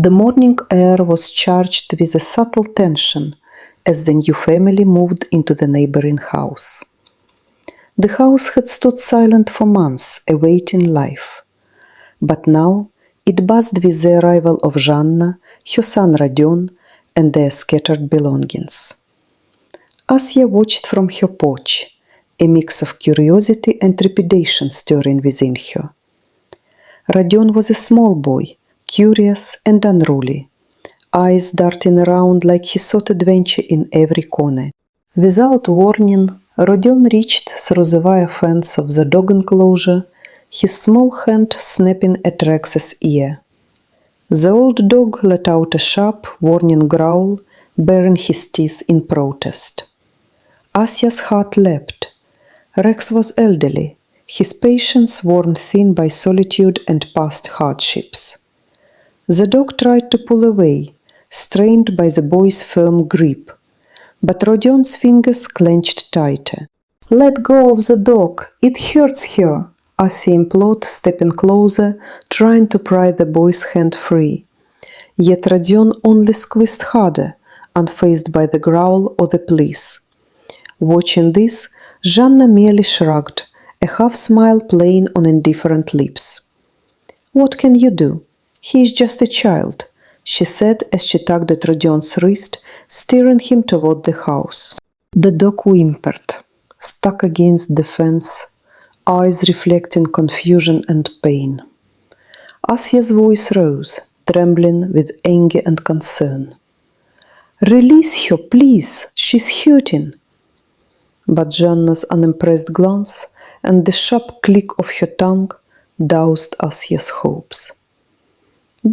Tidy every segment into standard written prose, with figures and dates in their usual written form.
The morning air was charged with a subtle tension as the new family moved into the neighboring house. The house had stood silent for months, awaiting life. But now it buzzed with the arrival of Zhanna, her son Rodion, and their scattered belongings. Asya watched from her porch, a mix of curiosity and trepidation stirring within her. Rodion was a small boy, curious and unruly, eyes darting around like he sought adventure in every corner. Without warning, Rodion reached through the wire fence of the dog enclosure, his small hand snapping at Rex's ear. The old dog let out a sharp, warning growl, baring his teeth in protest. Asya's heart leapt. Rex was elderly, his patience worn thin by solitude and past hardships. The dog tried to pull away, strained by the boy's firm grip, but Rodion's fingers clenched tighter. "Let go of the dog, it hurts her," Asya implored, stepping closer, trying to pry the boy's hand free. Yet Rodion only squeezed harder, unfazed by the growl or the pleas. Watching this, Zhanna merely shrugged, a half-smile playing on indifferent lips. "What can you do? He is just a child," she said as she tugged at Rodion's wrist, steering him toward the house. The dog whimpered, stuck against the fence, eyes reflecting confusion and pain. Asya's voice rose, trembling with anger and concern. "Release her, please! She's hurting!" But Zhanna's unimpressed glance and the sharp click of her tongue doused Asya's hopes.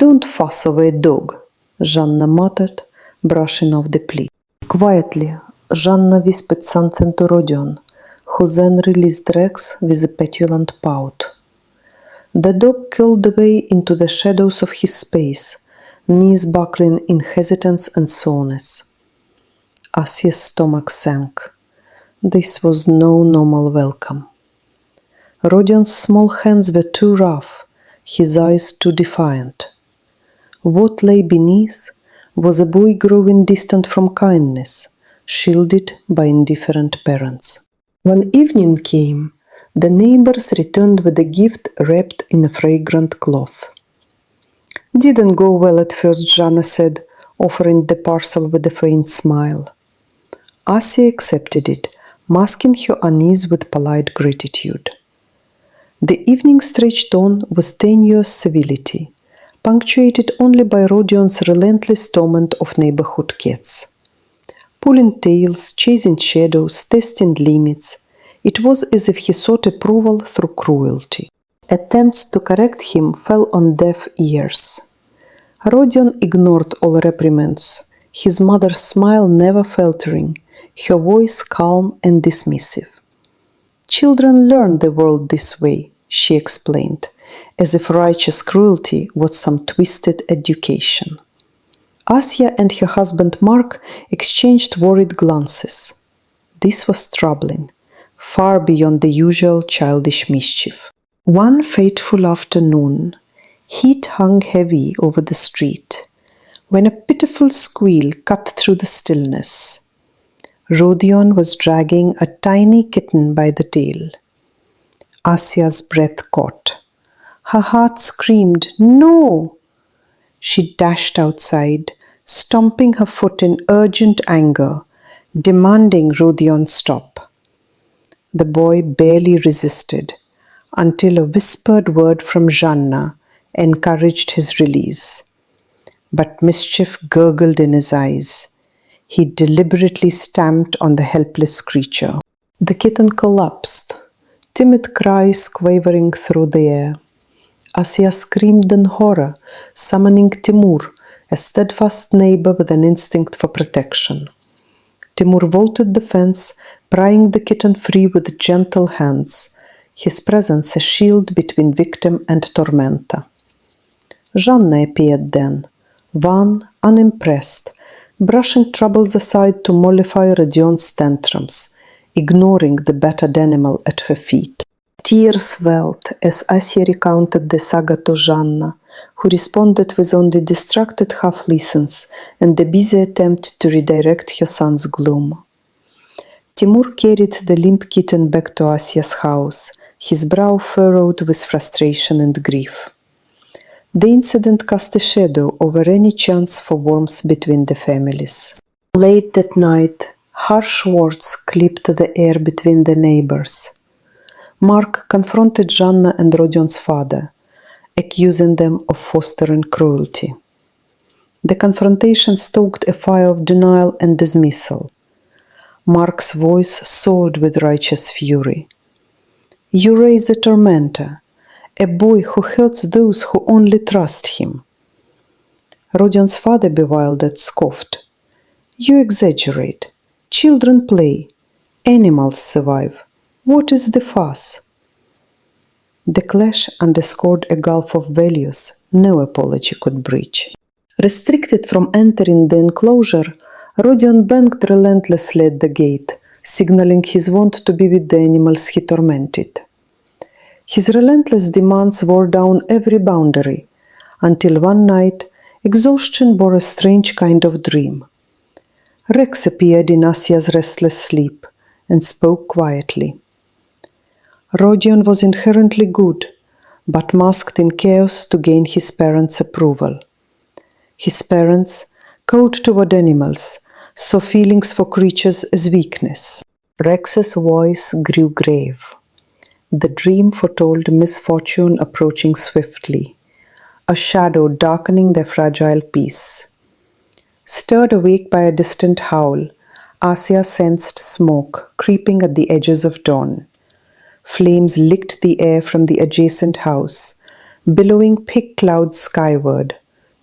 "Don't fuss over a dog," Zhanna muttered, brushing off the plea. Quietly, Zhanna whispered something to Rodion, who then released Rex with a petulant pout. The dog curled away into the shadows of his space, knees buckling in hesitance and soreness. Asya's stomach sank. This was no normal welcome. Rodion's small hands were too rough, his eyes too defiant. What lay beneath was a boy growing distant from kindness, shielded by indifferent parents. When evening came, the neighbors returned with a gift wrapped in a fragrant cloth. "Didn't go well at first," Zhanna said, offering the parcel with a faint smile. Asya accepted it, masking her unease with polite gratitude. The evening stretched on with tenuous civility, punctuated only by Rodion's relentless torment of neighborhood cats. Pulling tails, chasing shadows, testing limits, it was as if he sought approval through cruelty. Attempts to correct him fell on deaf ears. Rodion ignored all reprimands, his mother's smile never faltering, her voice calm and dismissive. "Children learn the world this way," she explained, as if righteous cruelty was some twisted education. Asya and her husband Mark exchanged worried glances. This was troubling, far beyond the usual childish mischief. One fateful afternoon, heat hung heavy over the street, when a pitiful squeal cut through the stillness. Rodion was dragging a tiny kitten by the tail. Asya's breath caught. Her heart screamed, "No!" She dashed outside, stomping her foot in urgent anger, demanding Rodion stop. The boy barely resisted, until a whispered word from Zhanna encouraged his release. But mischief gurgled in his eyes. He deliberately stamped on the helpless creature. The kitten collapsed, timid cries quavering through the air. Asya screamed in horror, summoning Timur, a steadfast neighbor with an instinct for protection. Timur vaulted the fence, prying the kitten free with gentle hands, his presence a shield between victim and tormentor. Zhanna appeared then, wan, unimpressed, brushing troubles aside to mollify Rodion's tantrums, ignoring the battered animal at her feet. Tears welled as Asya recounted the saga to Zhanna, who responded with only distracted half-listens and a busy attempt to redirect her son's gloom. Timur carried the limp kitten back to Asia's house, his brow furrowed with frustration and grief. The incident cast a shadow over any chance for warmth between the families. Late that night, harsh words clipped the air between the neighbors. Mark confronted Жанна and Rodion's father, accusing them of fostering cruelty. The confrontation stoked a fire of denial and dismissal. Mark's voice soared with righteous fury. "You raise a tormentor, a boy who hurts those who only trust him." Rodion's father, bewildered, scoffed. "You exaggerate. Children play. Animals survive. What is the fuss?" The clash underscored a gulf of values no apology could breach. Restricted from entering the enclosure, Rodion banged relentlessly at the gate, signaling his want to be with the animals he tormented. His relentless demands wore down every boundary, until one night exhaustion bore a strange kind of dream. Rex appeared in Asia's restless sleep and spoke quietly. Rodion was inherently good, but masked in chaos to gain his parents' approval. His parents, cold toward animals, saw feelings for creatures as weakness. Rex's voice grew grave. The dream foretold misfortune approaching swiftly, a shadow darkening their fragile peace. Stirred awake by a distant howl, Asia sensed smoke creeping at the edges of dawn. Flames licked the air from the adjacent house, billowing thick clouds skyward,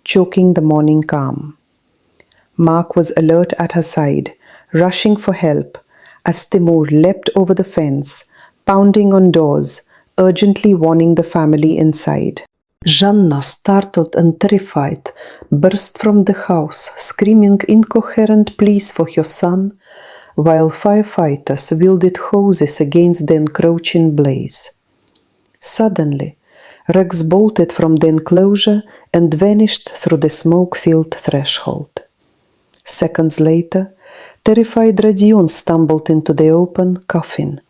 choking the morning calm. Mark was alert at her side, rushing for help, as Timur leapt over the fence, pounding on doors, urgently warning the family inside. Жанна, startled and terrified, burst from the house, screaming incoherent pleas for her son, while firefighters wielded hoses against the encroaching blaze. Suddenly, Rex bolted from the enclosure and vanished through the smoke-filled threshold. Seconds later, terrified Rodion stumbled into the open, coughing,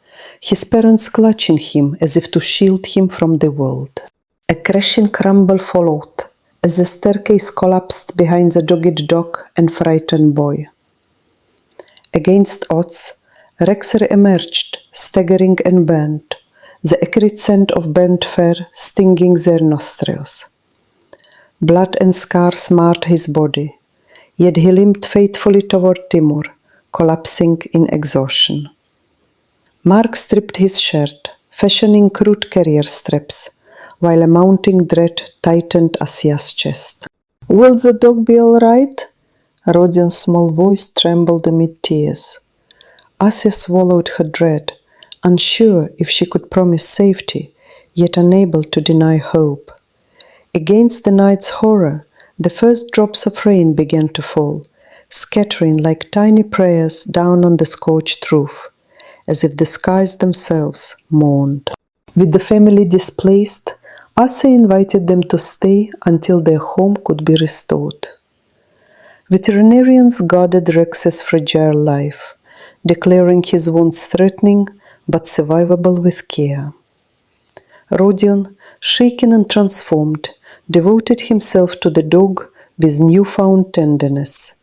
his parents clutching him as if to shield him from the world. A crashing crumble followed, as the staircase collapsed behind the dogged dog and frightened boy. Against odds, Rex emerged, staggering and bent, the acrid scent of burnt fur stinging their nostrils. Blood and scars marred his body, yet he limped faithfully toward Timur, collapsing in exhaustion. Mark stripped his shirt, fashioning crude carrier straps, while a mounting dread tightened Asia's chest. "Will the dog be all right?" Rodion's small voice trembled amid tears. Asia swallowed her dread, unsure if she could promise safety, yet unable to deny hope. Against the night's horror, the first drops of rain began to fall, scattering like tiny prayers down on the scorched roof, as if the skies themselves mourned. With the family displaced, Asa invited them to stay until their home could be restored. Veterinarians guarded Rex's fragile life, declaring his wounds threatening but survivable with care. Rodion, shaken and transformed, devoted himself to the dog with newfound tenderness,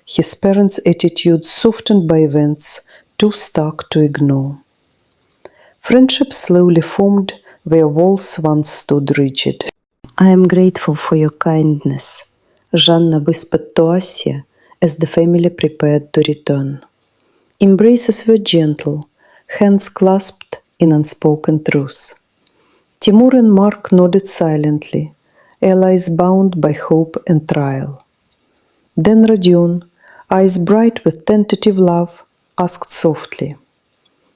his parents' attitude softened by events too stark to ignore. Friendship slowly formed where walls once stood rigid. "I am grateful for your kindness," Жанна whispered to Asia as the family prepared to return. Embraces were gentle, hands clasped in unspoken truce. Timur and Mark nodded silently, allies bound by hope and trial. Then Rodion, eyes bright with tentative love, asked softly,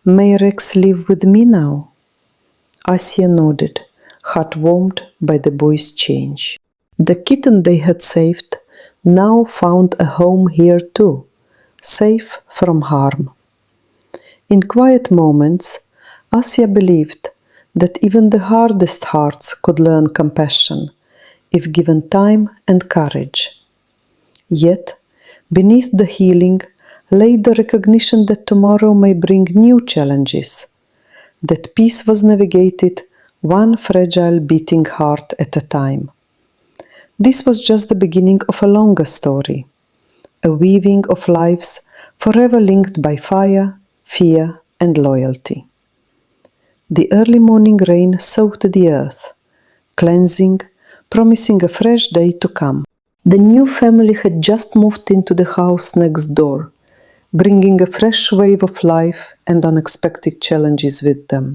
"May Rex live with me now?" Asia nodded, heart warmed by the boy's change. The kitten they had saved now found a home here too, safe from harm. In quiet moments, Asia believed that even the hardest hearts could learn compassion if given time and courage. Yet, beneath the healing lay the recognition that tomorrow may bring new challenges, that peace was navigated one fragile beating heart at a time. This was just the beginning of a longer story, a weaving of lives forever linked by fire, fear, and loyalty. The early morning rain soaked the earth, cleansing, promising a fresh day to come. The new family had just moved into the house next door, bringing a fresh wave of life and unexpected challenges with them.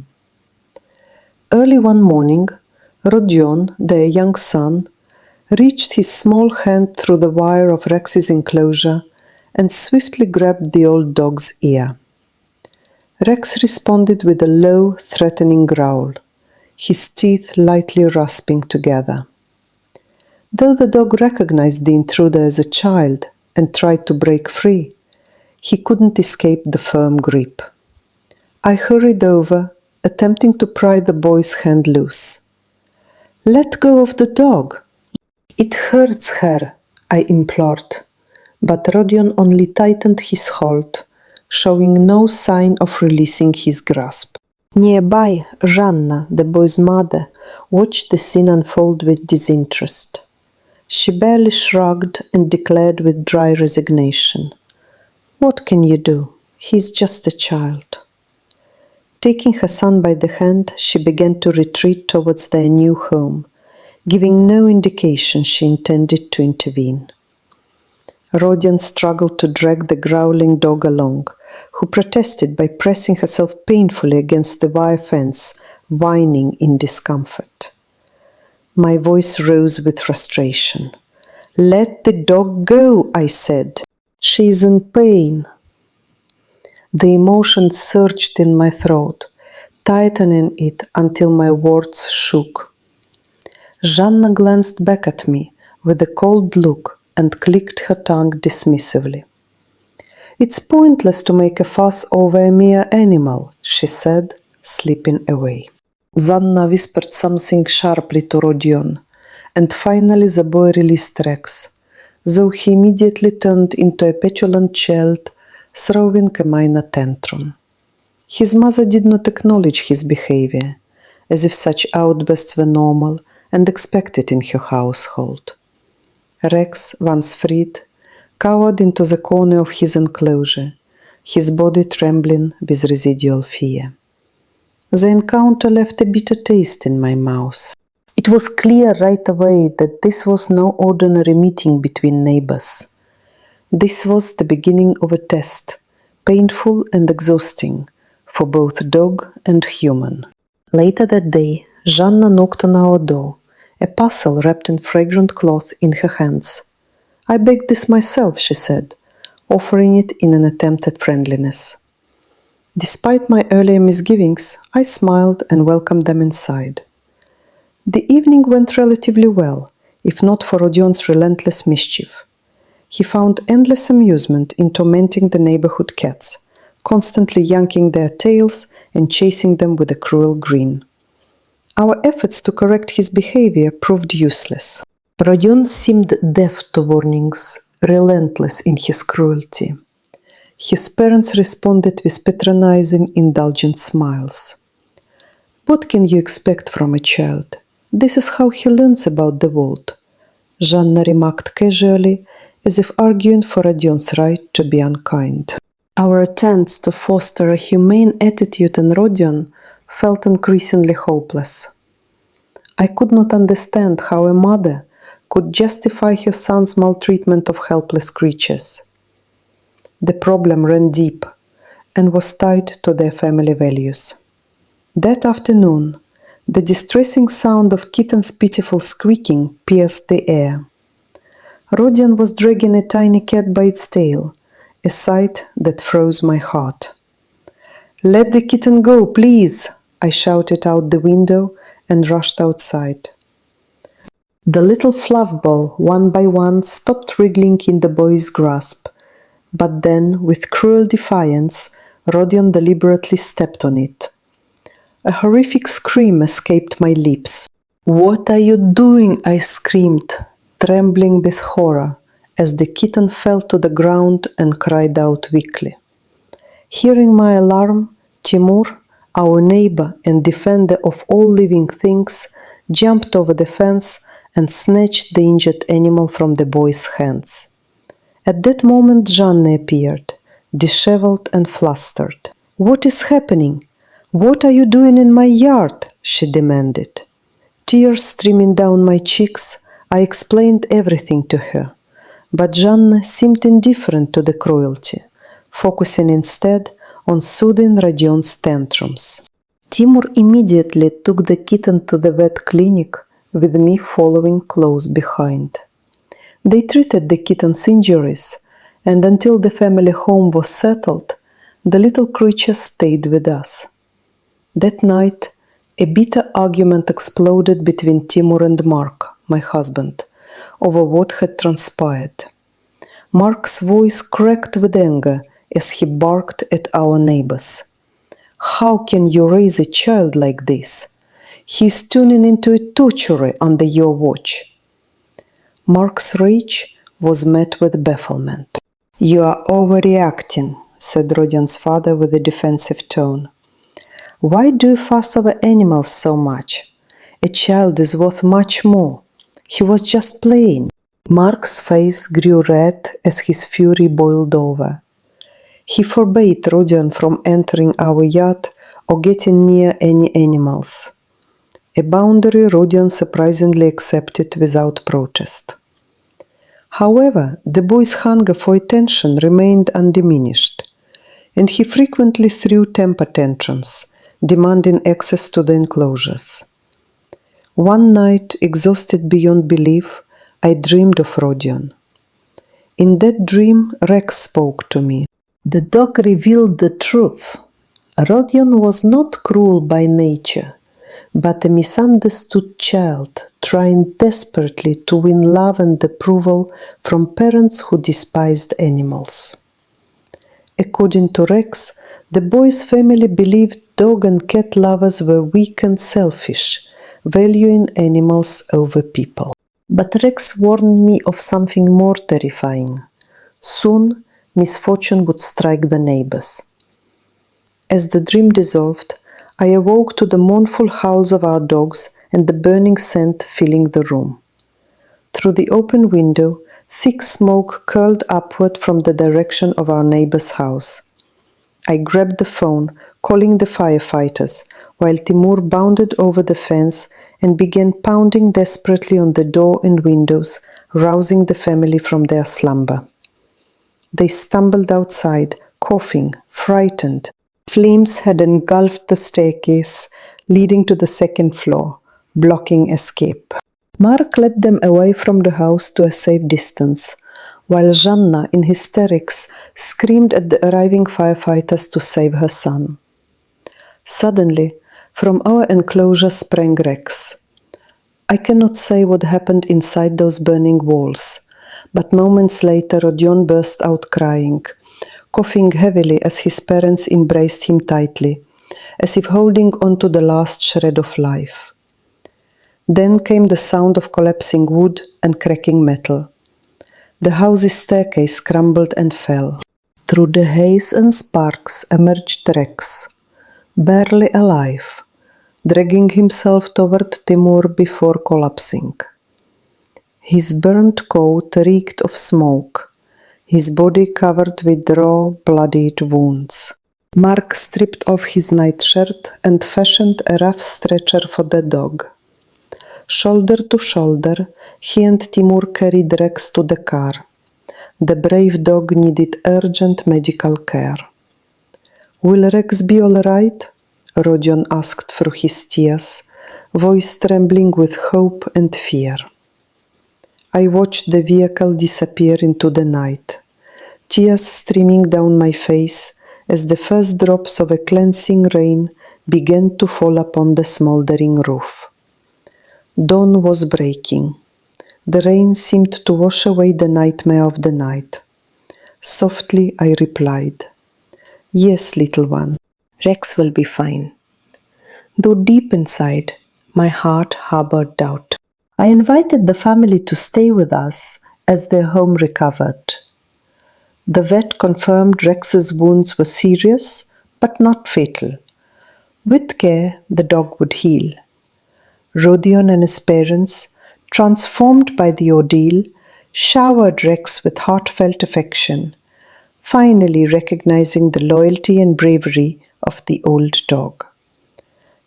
Early one morning, Rodion, their young son, reached his small hand through the wire of Rex's enclosure and swiftly grabbed the old dog's ear. Rex responded with a low, threatening growl, his teeth lightly rasping together. Though the dog recognized the intruder as a child and tried to break free, he couldn't escape the firm grip. I hurried over, attempting to pry the boy's hand loose. "Let go of the dog! It hurts her," I implored, but Rodion only tightened his hold, showing no sign of releasing his grasp. Nearby, Жанна, the boy's mother, watched the scene unfold with disinterest. She barely shrugged and declared with dry resignation, "What can you do? He's just a child." Taking her son by the hand, she began to retreat towards their new home, giving no indication she intended to intervene. Rodion struggled to drag the growling dog along, who protested by pressing herself painfully against the wire fence, whining in discomfort. My voice rose with frustration. "Let the dog go," I said. "She is in pain." The emotion surged in my throat, tightening it until my words shook. Жанна glanced back at me with a cold look and clicked her tongue dismissively. "It's pointless to make a fuss over a mere animal," she said, slipping away. Жанна whispered something sharply to Rodion, and finally the boy released Rex, though he immediately turned into a petulant child, throwing a minor tantrum. His mother did not acknowledge his behavior, as if such outbursts were normal and expected in her household. Rex, once freed, cowered into the corner of his enclosure, his body trembling with residual fear. The encounter left a bitter taste in my mouth. It was clear right away that this was no ordinary meeting between neighbors. This was the beginning of a test, painful and exhausting, for both dog and human. Later that day, Жанна knocked on our door, a parcel wrapped in fragrant cloth in her hands. "I baked this myself," she said, offering it in an attempt at friendliness. Despite my earlier misgivings, I smiled and welcomed them inside. The evening went relatively well, if not for Rodion's relentless mischief. He found endless amusement in tormenting the neighborhood cats, constantly yanking their tails and chasing them with a cruel grin. Our efforts to correct his behavior proved useless. Rodion seemed deaf to warnings, relentless in his cruelty. His parents responded with patronizing, indulgent smiles. "What can you expect from a child? This is how he learns about the world," Жанна remarked casually, as if arguing for Rodion's right to be unkind. Our attempts to foster a humane attitude in Rodion felt increasingly hopeless. I could not understand how a mother could justify her son's maltreatment of helpless creatures. The problem ran deep and was tied to their family values. That afternoon, the distressing sound of Kitten's pitiful squeaking pierced the air. Rodion was dragging a tiny cat by its tail, a sight that froze my heart. "Let the kitten go, please!" I shouted out the window and rushed outside. The little fluff ball, one by one, stopped wriggling in the boy's grasp, but then, with cruel defiance, Rodion deliberately stepped on it. A horrific scream escaped my lips. "What are you doing?" I screamed, trembling with horror, as the kitten fell to the ground and cried out weakly. Hearing my alarm, Timur, our neighbor and defender of all living things, jumped over the fence and snatched the injured animal from the boy's hands. At that moment, Janne appeared, disheveled and flustered. "What is happening? What are you doing in my yard?" she demanded. Tears streaming down my cheeks, I explained everything to her, but Janne seemed indifferent to the cruelty, focusing instead on soothing Rodion's tantrums. Timur immediately took the kitten to the vet clinic, with me following close behind. They treated the kitten's injuries, and until the family home was settled, the little creature stayed with us. That night, a bitter argument exploded between Timur and Mark, my husband, over what had transpired. Mark's voice cracked with anger as he barked at our neighbors. "How can you raise a child like this? He's turning into a torturer under your watch." Mark's rage was met with bafflement. "You are overreacting," said Rodion's father with a defensive tone. "Why do you fuss over animals so much? A child is worth much more. He was just playing." Mark's face grew red as his fury boiled over. He forbade Rodion from entering our yard or getting near any animals. A boundary Rodion surprisingly accepted without protest. However, the boy's hunger for attention remained undiminished, and he frequently threw temper tantrums, demanding access to the enclosures. One night, exhausted beyond belief, I dreamed of Rodion. In that dream, Rex spoke to me. The dog revealed the truth. Rodion was not cruel by nature, but a misunderstood child trying desperately to win love and approval from parents who despised animals. According to Rex, the boy's family believed dog and cat lovers were weak and selfish, valuing animals over people. But Rex warned me of something more terrifying. Soon, misfortune would strike the neighbors. As the dream dissolved, I awoke to the mournful howls of our dogs and the burning scent filling the room. Through the open window, thick smoke curled upward from the direction of our neighbor's house. I grabbed the phone, calling the firefighters, while Timur bounded over the fence and began pounding desperately on the door and windows, rousing the family from their slumber. They stumbled outside, coughing, frightened. Flames had engulfed the staircase leading to the second floor, blocking escape. Mark led them away from the house to a safe distance, while Janna, in hysterics, screamed at the arriving firefighters to save her son. Suddenly, from our enclosure sprang Rex. I cannot say what happened inside those burning walls, but moments later Rodion burst out crying, coughing heavily as his parents embraced him tightly, as if holding on to the last shred of life. Then came the sound of collapsing wood and cracking metal. The house's staircase crumbled and fell. Through the haze and sparks emerged Rex, barely alive, dragging himself toward Timur before collapsing. His burnt coat reeked of smoke, his body covered with raw, bloodied wounds. Mark stripped off his nightshirt and fashioned a rough stretcher for the dog. Shoulder to shoulder, he and Timur carried Rex to the car. The brave dog needed urgent medical care. "Will Rex be all right?" Rodion asked through his tears, voice trembling with hope and fear. I watched the vehicle disappear into the night, tears streaming down my face as the first drops of a cleansing rain began to fall upon the smoldering roof. Dawn was breaking. The rain seemed to wash away the nightmare of the night. Softly I replied, "Yes, little one, Rex will be fine." Though deep inside, My heart harbored doubt. I invited the family to stay with us as their home recovered. The vet confirmed Rex's wounds were serious but not fatal. With care, the dog would heal. Rodion and his parents, transformed by the ordeal, showered Rex with heartfelt affection, finally recognizing the loyalty and bravery of the old dog.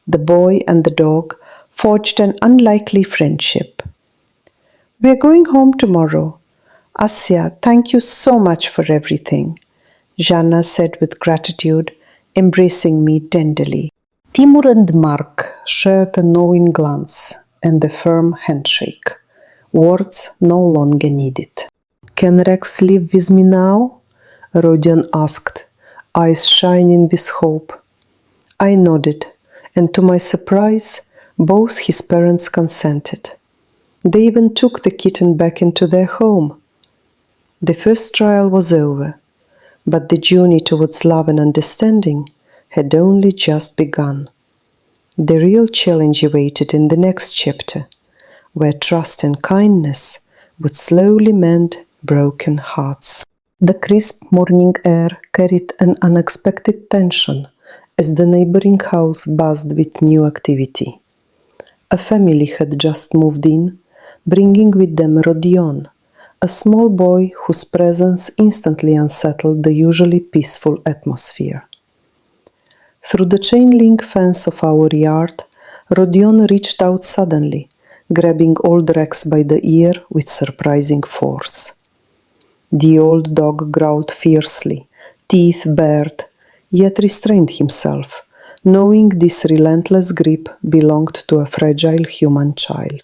The boy and the dog forged an unlikely friendship. "We are going home tomorrow. Asya, thank you so much for everything," Jana said with gratitude, embracing me tenderly. Timur and Mark shared a knowing glance and a firm handshake. Words no longer needed. "Can Rex live with me now?" Rodion asked, eyes shining with hope. I nodded, and to my surprise, both his parents consented. They even took the kitten back into their home. The first trial was over, but the journey towards love and understanding had only just begun. The real challenge awaited in the next chapter, where trust and kindness would slowly mend broken hearts. The crisp morning air carried an unexpected tension as the neighboring house buzzed with new activity. A family had just moved in, bringing with them Rodion, a small boy whose presence instantly unsettled the usually peaceful atmosphere. Through the chain-link fence of our yard, Rodion reached out suddenly, grabbing old Rex by the ear with surprising force. The old dog growled fiercely, teeth bared, yet restrained himself, knowing this relentless grip belonged to a fragile human child.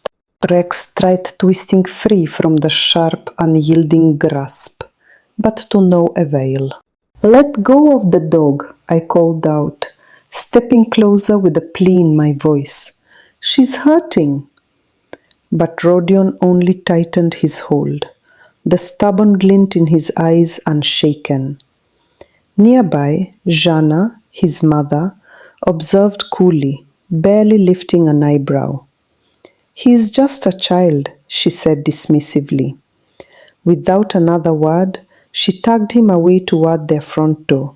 Rex tried twisting free from the sharp, unyielding grasp, but to no avail. "Let go of the dog," I called out, stepping closer with a plea in my voice. "She's hurting." But Rodion only tightened his hold, the stubborn glint in his eyes unshaken. Nearby, Jana, his mother, observed coolly, barely lifting an eyebrow. "He is just a child," she said dismissively. Without another word, she tugged him away toward their front door,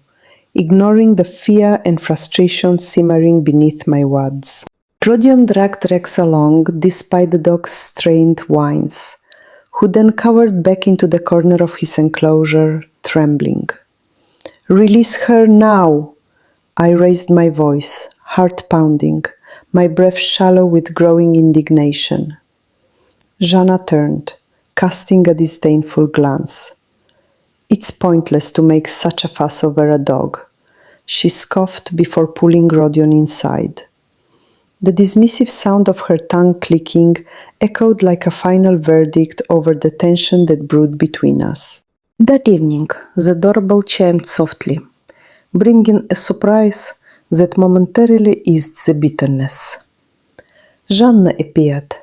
ignoring the fear and frustration simmering beneath my words. Rodion dragged Rex along despite the dog's strained whines, who then cowered back into the corner of his enclosure, trembling. "Release her now!" I raised my voice, heart pounding, my breath shallow with growing indignation. Jana turned, casting a disdainful glance. "It's pointless to make such a fuss over a dog," she scoffed before pulling Rodion inside. The dismissive sound of her tongue clicking echoed like a final verdict over the tension that brewed between us. That evening, the doorbell chimed softly, bringing a surprise that momentarily eased the bitterness. Jana appeared,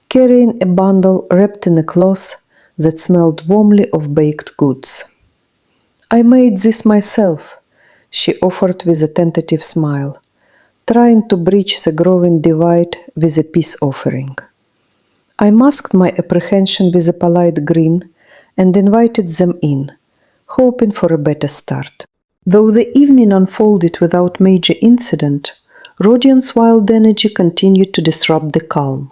carrying a bundle wrapped in a cloth that smelled warmly of baked goods. "I made this myself," she offered with a tentative smile, trying to bridge the growing divide with a peace offering. I masked my apprehension with a polite grin and invited them in, hoping for a better start. Though the evening unfolded without major incident, Rodion's wild energy continued to disrupt the calm.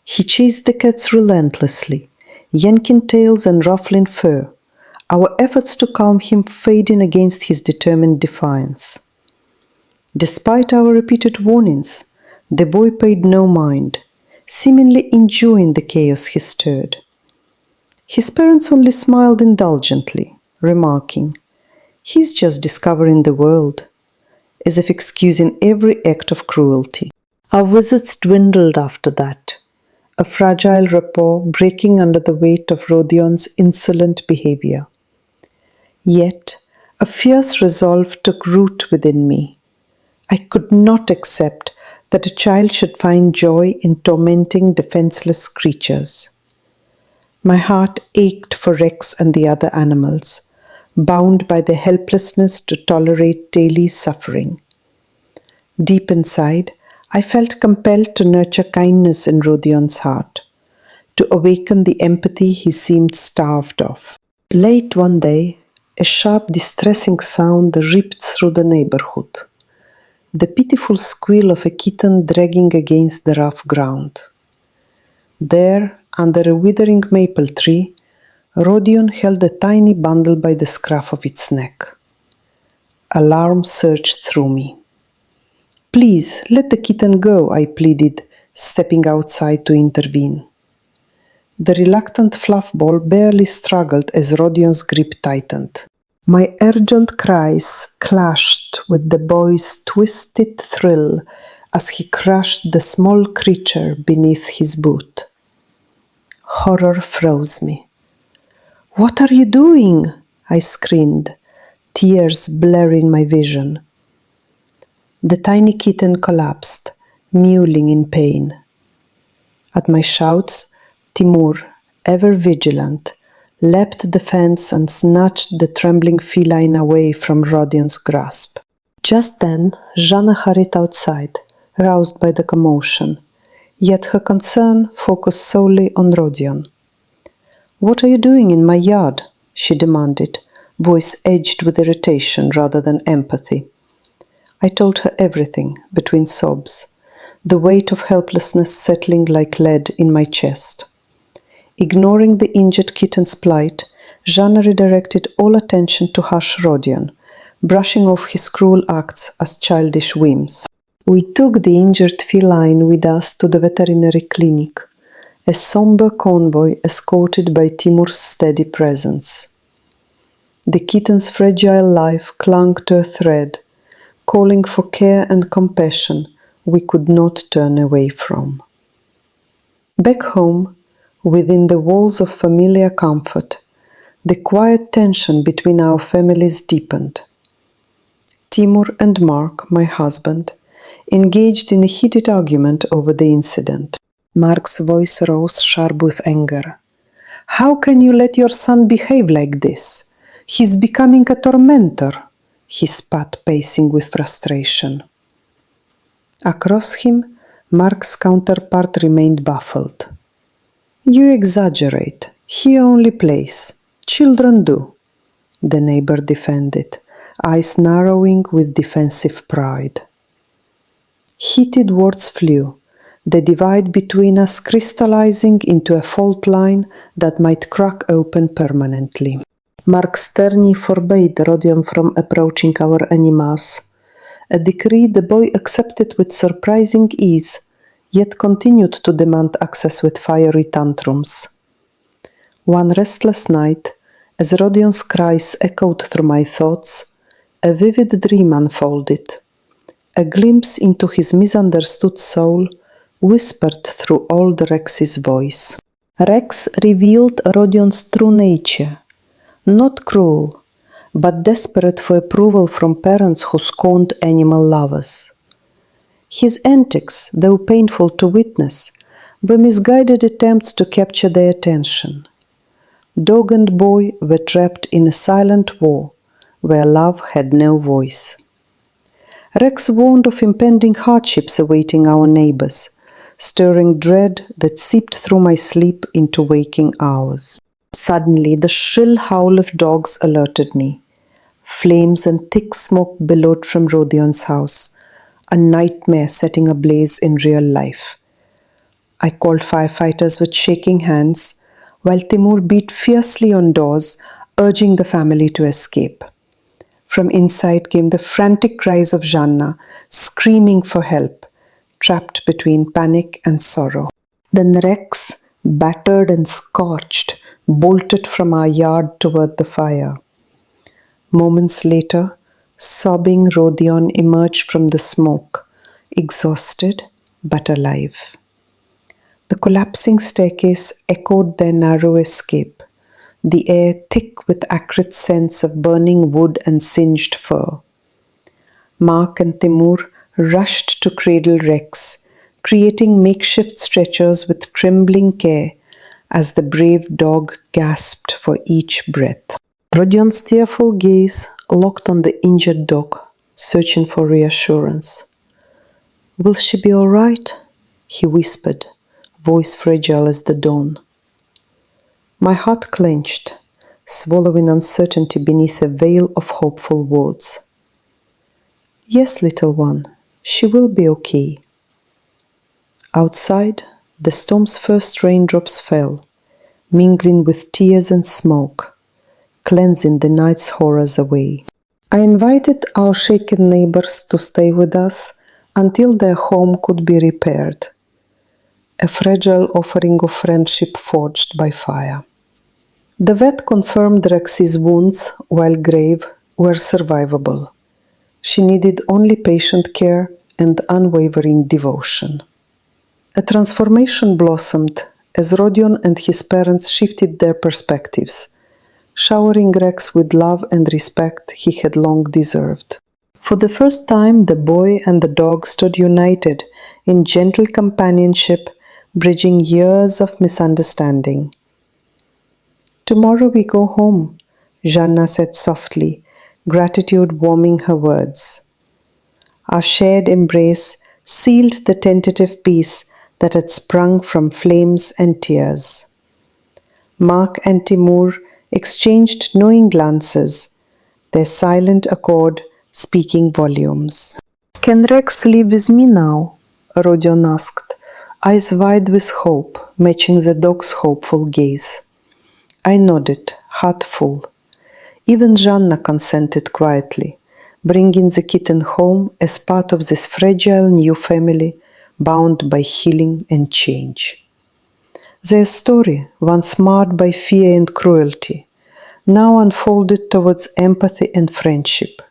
He chased the cats relentlessly, yanking tails and ruffling fur, our efforts to calm him fading against his determined defiance. Despite our repeated warnings, the boy paid no mind, seemingly enjoying the chaos he stirred. His parents only smiled indulgently, remarking, "He's just discovering the world," as if excusing every act of cruelty. Our visits dwindled after that, a fragile rapport breaking under the weight of Rodion's insolent behavior. Yet, a fierce resolve took root within me. I could not accept that a child should find joy in tormenting defenseless creatures. My heart ached for Rex and the other animals, bound by the helplessness to tolerate daily suffering. Deep inside, I felt compelled to nurture kindness in Rodion's heart, to awaken the empathy he seemed starved of. Late one day, a sharp, distressing sound ripped through the neighborhood. The pitiful squeal of a kitten dragging against the rough ground. There, under a withering maple tree, Rodion held a tiny bundle by the scruff of its neck. Alarm surged through me. "Please, let the kitten go," I pleaded, stepping outside to intervene. The reluctant fluffball barely struggled as Rodion's grip tightened. My urgent cries clashed with the boy's twisted thrill as he crushed the small creature beneath his boot. Horror froze me. "What are you doing?" I screamed, tears blurring my vision. The tiny kitten collapsed, mewling in pain. At my shouts, Timur, ever vigilant, leapt the fence and snatched the trembling feline away from Rodion's grasp. Just then, Zhanna hurried outside, roused by the commotion, yet her concern focused solely on Rodion. "What are you doing in my yard?" she demanded, voice edged with irritation rather than empathy. I told her everything, between sobs, the weight of helplessness settling like lead in my chest. Ignoring the injured kitten's plight, Zhanna redirected all attention to harsh Rodion, brushing off his cruel acts as childish whims. We took the injured feline with us to the veterinary clinic, a somber convoy escorted by Timur's steady presence. The kitten's fragile life clung to a thread, calling for care and compassion we could not turn away from. Back home, within the walls of familiar comfort, the quiet tension between our families deepened. Timur and Mark, my husband, engaged in a heated argument over the incident. Mark's voice rose sharp with anger. "How can you let your son behave like this? He's becoming a tormentor," he spat, pacing with frustration. Across him, Mark's counterpart remained baffled. "You exaggerate. He only plays. Children do," the neighbor defended, eyes narrowing with defensive pride. Heated words flew, the divide between us crystallizing into a fault line that might crack open permanently. Mark sternly forbade Rodion from approaching our animals, a decree the boy accepted with surprising ease, yet continued to demand access with fiery tantrums. One restless night, as Rodion's cries echoed through my thoughts, a vivid dream unfolded. A glimpse into his misunderstood soul whispered through old Rex's voice. Rex revealed Rodion's true nature, not cruel, but desperate for approval from parents who scorned animal lovers. His antics, though painful to witness, were misguided attempts to capture their attention. Dog and boy were trapped in a silent war where love had no voice. Rex warned of impending hardships awaiting our neighbors, stirring dread that seeped through my sleep into waking hours. Suddenly, the shrill howl of dogs alerted me. Flames and thick smoke billowed from Rodion's house, a nightmare setting ablaze in real life. I called firefighters with shaking hands, while Timur beat fiercely on doors, urging the family to escape. From inside came the frantic cries of Zhanna, screaming for help, trapped between panic and sorrow. Then Rex, battered and scorched, bolted from our yard toward the fire. Moments later, sobbing Rodion emerged from the smoke, exhausted but alive. The collapsing staircase echoed their narrow escape, the air thick with acrid scents of burning wood and singed fur. Mark and Timur rushed to cradle Rex, creating makeshift stretchers with trembling care as the brave dog gasped for each breath. Rodion's tearful gaze locked on the injured dog, searching for reassurance. Will she be all right? He whispered, voice fragile as the dawn. My heart clenched, swallowing uncertainty beneath a veil of hopeful words. Yes, little one, she will be okay. Outside, the storm's first raindrops fell, mingling with tears and smoke, cleansing the night's horrors away. I invited our shaken neighbors to stay with us until their home could be repaired, a fragile offering of friendship forged by fire. The vet confirmed Rexy's wounds, while grave, were survivable. She needed only patient care and unwavering devotion. A transformation blossomed as Rodion and his parents shifted their perspectives, showering Rex with love and respect he had long deserved. For the first time, the boy and the dog stood united in gentle companionship, bridging years of misunderstanding. Tomorrow we go home, Janna said softly, gratitude warming her words. Our shared embrace sealed the tentative peace that had sprung from flames and tears. Mark and Timur exchanged knowing glances, their silent accord speaking volumes. Can Rex live with me now? Rodion asked, eyes wide with hope, matching the dog's hopeful gaze. I nodded, heart full. Even Janna consented quietly, bringing the kitten home as part of this fragile new family bound by healing and change. Their story, once marred by fear and cruelty, now unfolded towards empathy and friendship,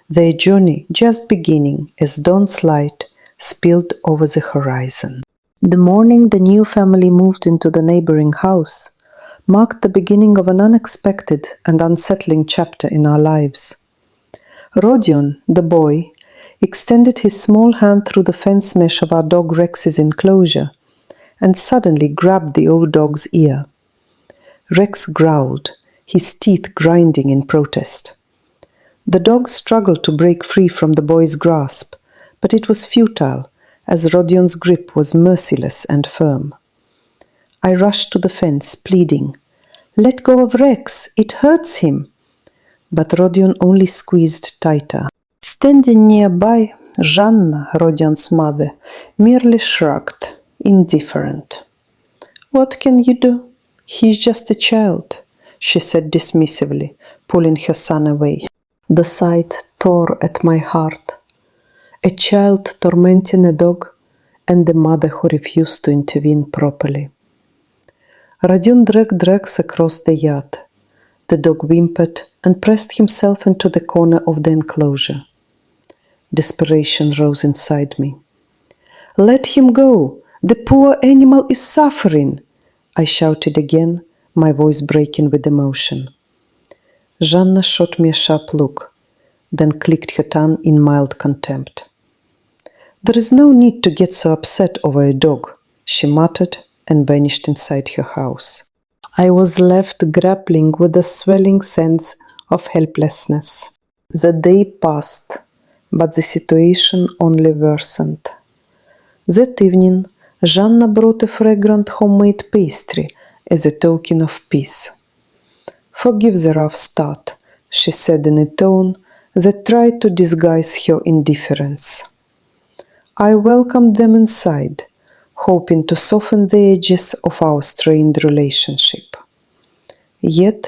their journey just beginning as dawn's light spilled over the horizon. The morning the new family moved into the neighboring house marked the beginning of an unexpected and unsettling chapter in our lives. Rodion, the boy, extended his small hand through the fence mesh of our dog Rex's enclosure and suddenly grabbed the old dog's ear. Rex growled, his teeth grinding in protest. The dog struggled to break free from the boy's grasp, but it was futile, as Rodion's grip was merciless and firm. I rushed to the fence, pleading, "Let go of Rex, it hurts him!" But Rodion only squeezed tighter. Standing nearby, Janna, Rodion's mother, merely shrugged, indifferent. "What can you do? He's just a child," she said dismissively, pulling her son away. The sight tore at my heart. A child tormenting a dog, and a mother who refused to intervene properly. Rodion dragged Rex across the yard. The dog whimpered and pressed himself into the corner of the enclosure. Desperation rose inside me. "Let him go! The poor animal is suffering!" I shouted again, my voice breaking with emotion. Janna shot me a sharp look, then clicked her tongue in mild contempt. "There is no need to get so upset over a dog," she muttered and vanished inside her house. I was left grappling with a swelling sense of helplessness. The day passed, but the situation only worsened. That evening, Janna brought a fragrant homemade pastry as a token of peace. "Forgive the rough start," she said in a tone that tried to disguise her indifference. I welcomed them inside, hoping to soften the edges of our strained relationship. Yet,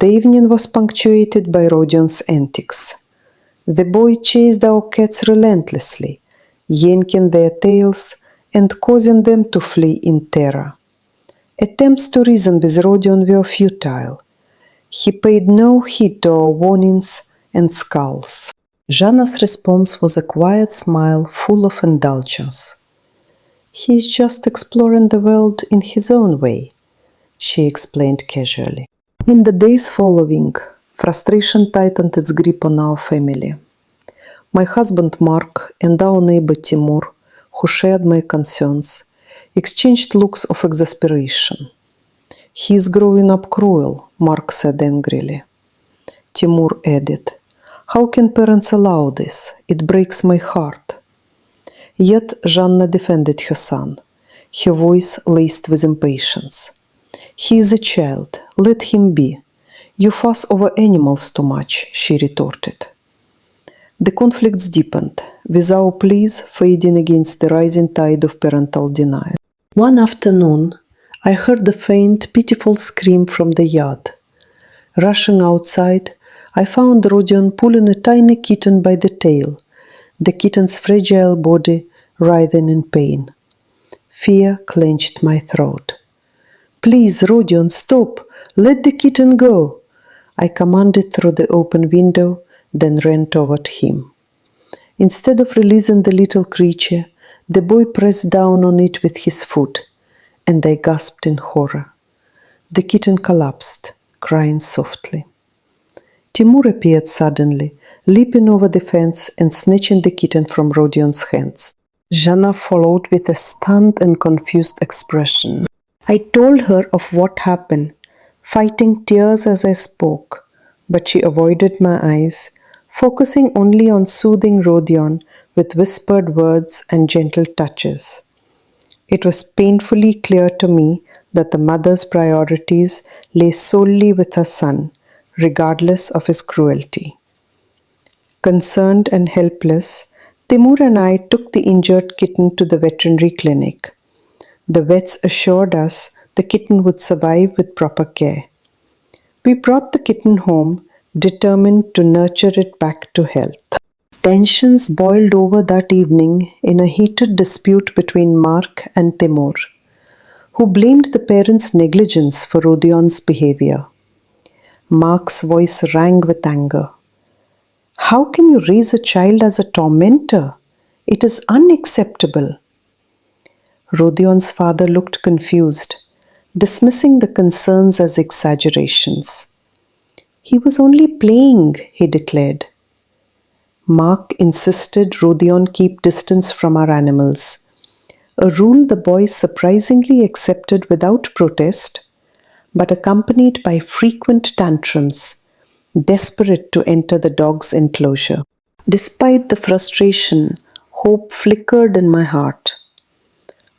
the evening was punctuated by Rodion's antics. The boy chased our cats relentlessly, yanking their tails and causing them to flee in terror. Attempts to reason with Rodion were futile. He paid no heed to our warnings and skulls. Janna's response was a quiet smile full of indulgence. "He's just exploring the world in his own way," she explained casually. In the days following, frustration tightened its grip on our family. My husband Mark and our neighbor Timur, who shared my concerns, exchanged looks of exasperation. "He's growing up cruel," Mark said angrily. Timur added, "How can parents allow this? It breaks my heart." Yet Жанна defended her son, her voice laced with impatience. "He is a child, let him be. You fuss over animals too much," she retorted. The conflicts deepened, with our pleas fading against the rising tide of parental denial. One afternoon, I heard a faint, pitiful scream from the yard. Rushing outside, I found Rodion pulling a tiny kitten by the tail, the kitten's fragile body writhing in pain. Fear clenched my throat. "Please, Rodion, stop! Let the kitten go!" I commanded through the open window, then ran toward him. Instead of releasing the little creature, the boy pressed down on it with his foot, and I gasped in horror. The kitten collapsed, crying softly. Timur appeared suddenly, leaping over the fence and snatching the kitten from Rodion's hands. Jana followed with a stunned and confused expression. I told her of what happened, fighting tears as I spoke, but she avoided my eyes, focusing only on soothing Rodion with whispered words and gentle touches. It was painfully clear to me that the mother's priorities lay solely with her son, regardless of his cruelty. Concerned and helpless, Timur and I took the injured kitten to the veterinary clinic. The vets assured us the kitten would survive with proper care. We brought the kitten home, determined to nurture it back to health. Tensions boiled over that evening in a heated dispute between Mark and Timur, who blamed the parents' negligence for Rodion's behavior. Mark's voice rang with anger. "How can you raise a child as a tormentor? It is unacceptable." Rodion's father looked confused, dismissing the concerns as exaggerations. "He was only playing," he declared. Mark insisted Rodion keep distance from our animals, a rule the boys surprisingly accepted without protest, but accompanied by frequent tantrums, desperate to enter the dog's enclosure. Despite the frustration, hope flickered in my heart.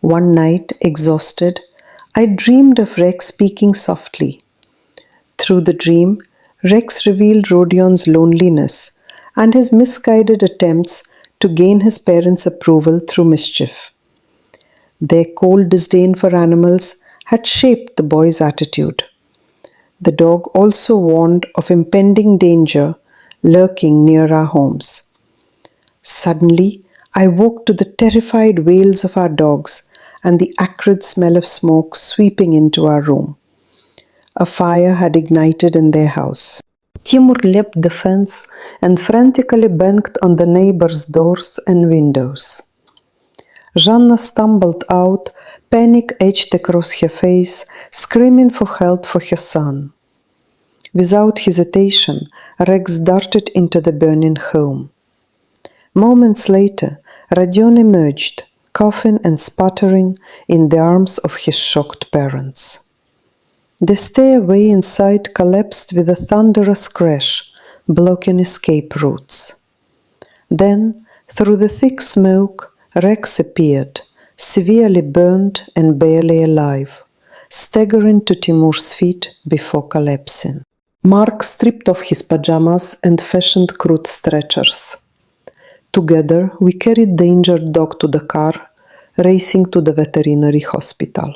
One night, exhausted, I dreamed of Rex speaking softly. Through the dream, Rex revealed Rodion's loneliness and his misguided attempts to gain his parents' approval through mischief. Their cold disdain for animals had shaped the boy's attitude. The dog also warned of impending danger lurking near our homes. Suddenly, I woke to the terrified wails of our dogs and the acrid smell of smoke sweeping into our room. A fire had ignited in their house. Timur leapt the fence and frantically banged on the neighbors' doors and windows. Жанна stumbled out, panic etched across her face, screaming for help for her son. Without hesitation, Rex darted into the burning home. Moments later, Rodion emerged, coughing and sputtering, in the arms of his shocked parents. The stairway inside collapsed with a thunderous crash, blocking escape routes. Then, through the thick smoke, Rex appeared, severely burned and barely alive, staggering to Timur's feet before collapsing. Mark stripped off his pajamas and fashioned crude stretchers. Together, we carried the injured dog to the car, racing to the veterinary hospital.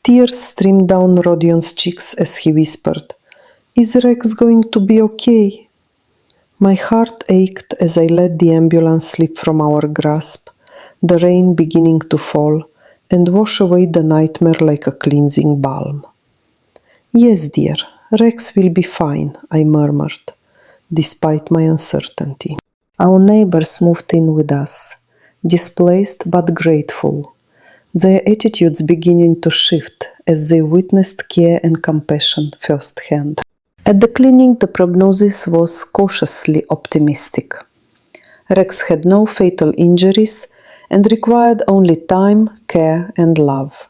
Tears streamed down Rodion's cheeks as he whispered, "Is Rex going to be okay?" My heart ached as I let the ambulance slip from our grasp, the rain beginning to fall and wash away the nightmare like a cleansing balm. "Yes, dear, Rex will be fine," I murmured, despite my uncertainty. Our neighbors moved in with us, displaced but grateful, their attitudes beginning to shift as they witnessed care and compassion firsthand. At the clinic, the prognosis was cautiously optimistic. Rex had no fatal injuries and required only time, care, and love.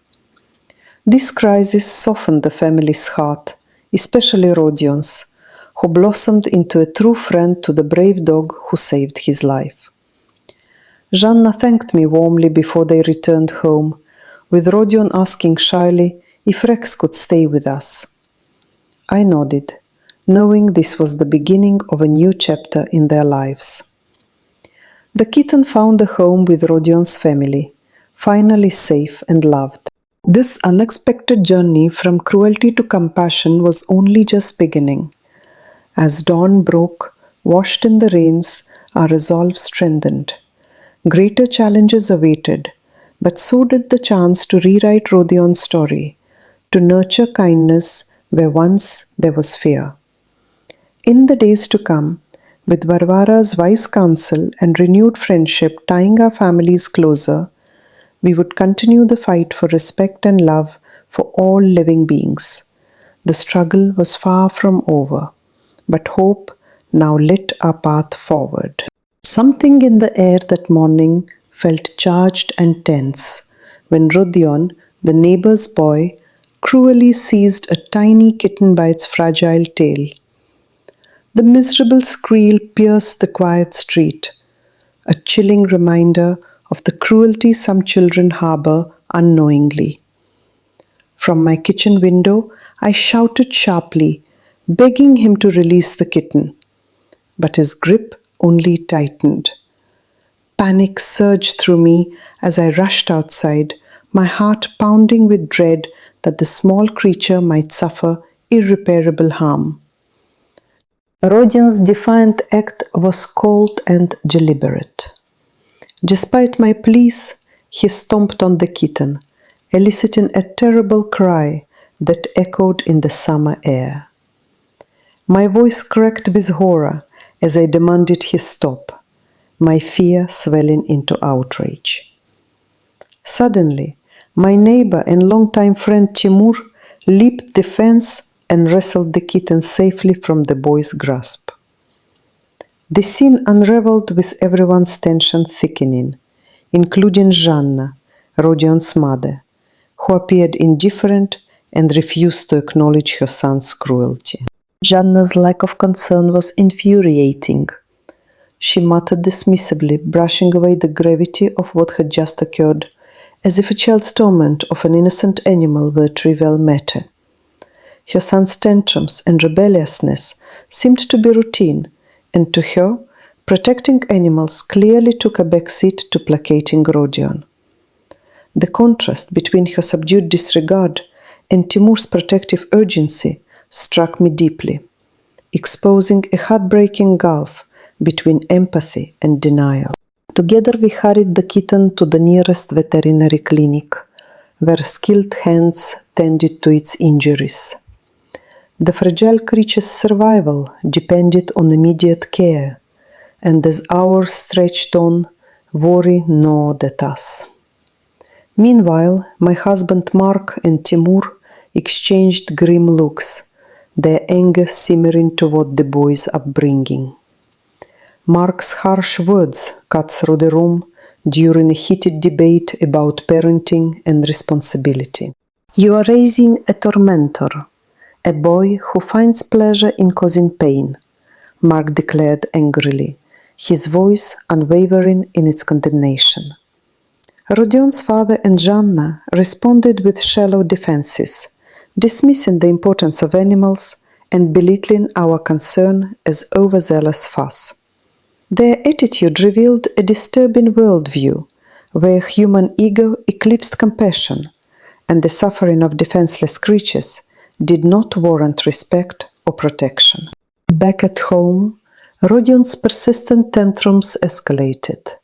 This crisis softened the family's heart, especially Rodion's, who blossomed into a true friend to the brave dog who saved his life. Janna thanked me warmly before they returned home, with Rodion asking shyly if Rex could stay with us. I nodded, knowing this was the beginning of a new chapter in their lives. The kitten found a home with Rodion's family, finally safe and loved. This unexpected journey from cruelty to compassion was only just beginning. As dawn broke, washed in the rains, our resolve strengthened. Greater challenges awaited, but so did the chance to rewrite Rodion's story, to nurture kindness where once there was fear. In the days to come, with Varvara's wise counsel and renewed friendship tying our families closer, we would continue the fight for respect and love for all living beings. The struggle was far from over, but hope now lit our path forward. Something in the air that morning felt charged and tense when Rodion, the neighbor's boy, cruelly seized a tiny kitten by its fragile tail. The miserable squeal pierced the quiet street, a chilling reminder of the cruelty some children harbor unknowingly. From my kitchen window, I shouted sharply, begging him to release the kitten, but his grip only tightened. Panic surged through me as I rushed outside, my heart pounding with dread that the small creature might suffer irreparable harm. Rodion's defiant act was cold and deliberate. Despite my pleas, he stomped on the kitten, eliciting a terrible cry that echoed in the summer air. My voice cracked with horror as I demanded he stop, my fear swelling into outrage. Suddenly, my neighbor and longtime friend Timur leaped the fence and wrestled the kitten safely from the boy's grasp. The scene unraveled with everyone's tension thickening, including Janna, Rodion's mother, who appeared indifferent and refused to acknowledge her son's cruelty. Janna's lack of concern was infuriating. She muttered dismissively, brushing away the gravity of what had just occurred, as if a child's torment of an innocent animal were a trivial matter. Her son's tantrums and rebelliousness seemed to be routine, and to her, protecting animals clearly took a backseat to placating Rodion. The contrast between her subdued disregard and Timur's protective urgency struck me deeply, exposing a heartbreaking gulf between empathy and denial. Together we hurried the kitten to the nearest veterinary clinic, where skilled hands tended to its injuries. The fragile creature's survival depended on immediate care, and as hours stretched on, worry gnawed at us. Meanwhile, my husband Mark and Timur exchanged grim looks, their anger simmering toward the boy's upbringing. Mark's harsh words cut through the room during a heated debate about parenting and responsibility. "You are raising a tormentor, a boy who finds pleasure in causing pain," Mark declared angrily, his voice unwavering in its condemnation. Rodion's father and Janna responded with shallow defenses, dismissing the importance of animals and belittling our concern as overzealous fuss. Their attitude revealed a disturbing worldview, where human ego eclipsed compassion, and the suffering of defenseless creatures did not warrant respect or protection. Back at home, Rodion's persistent tantrums escalated.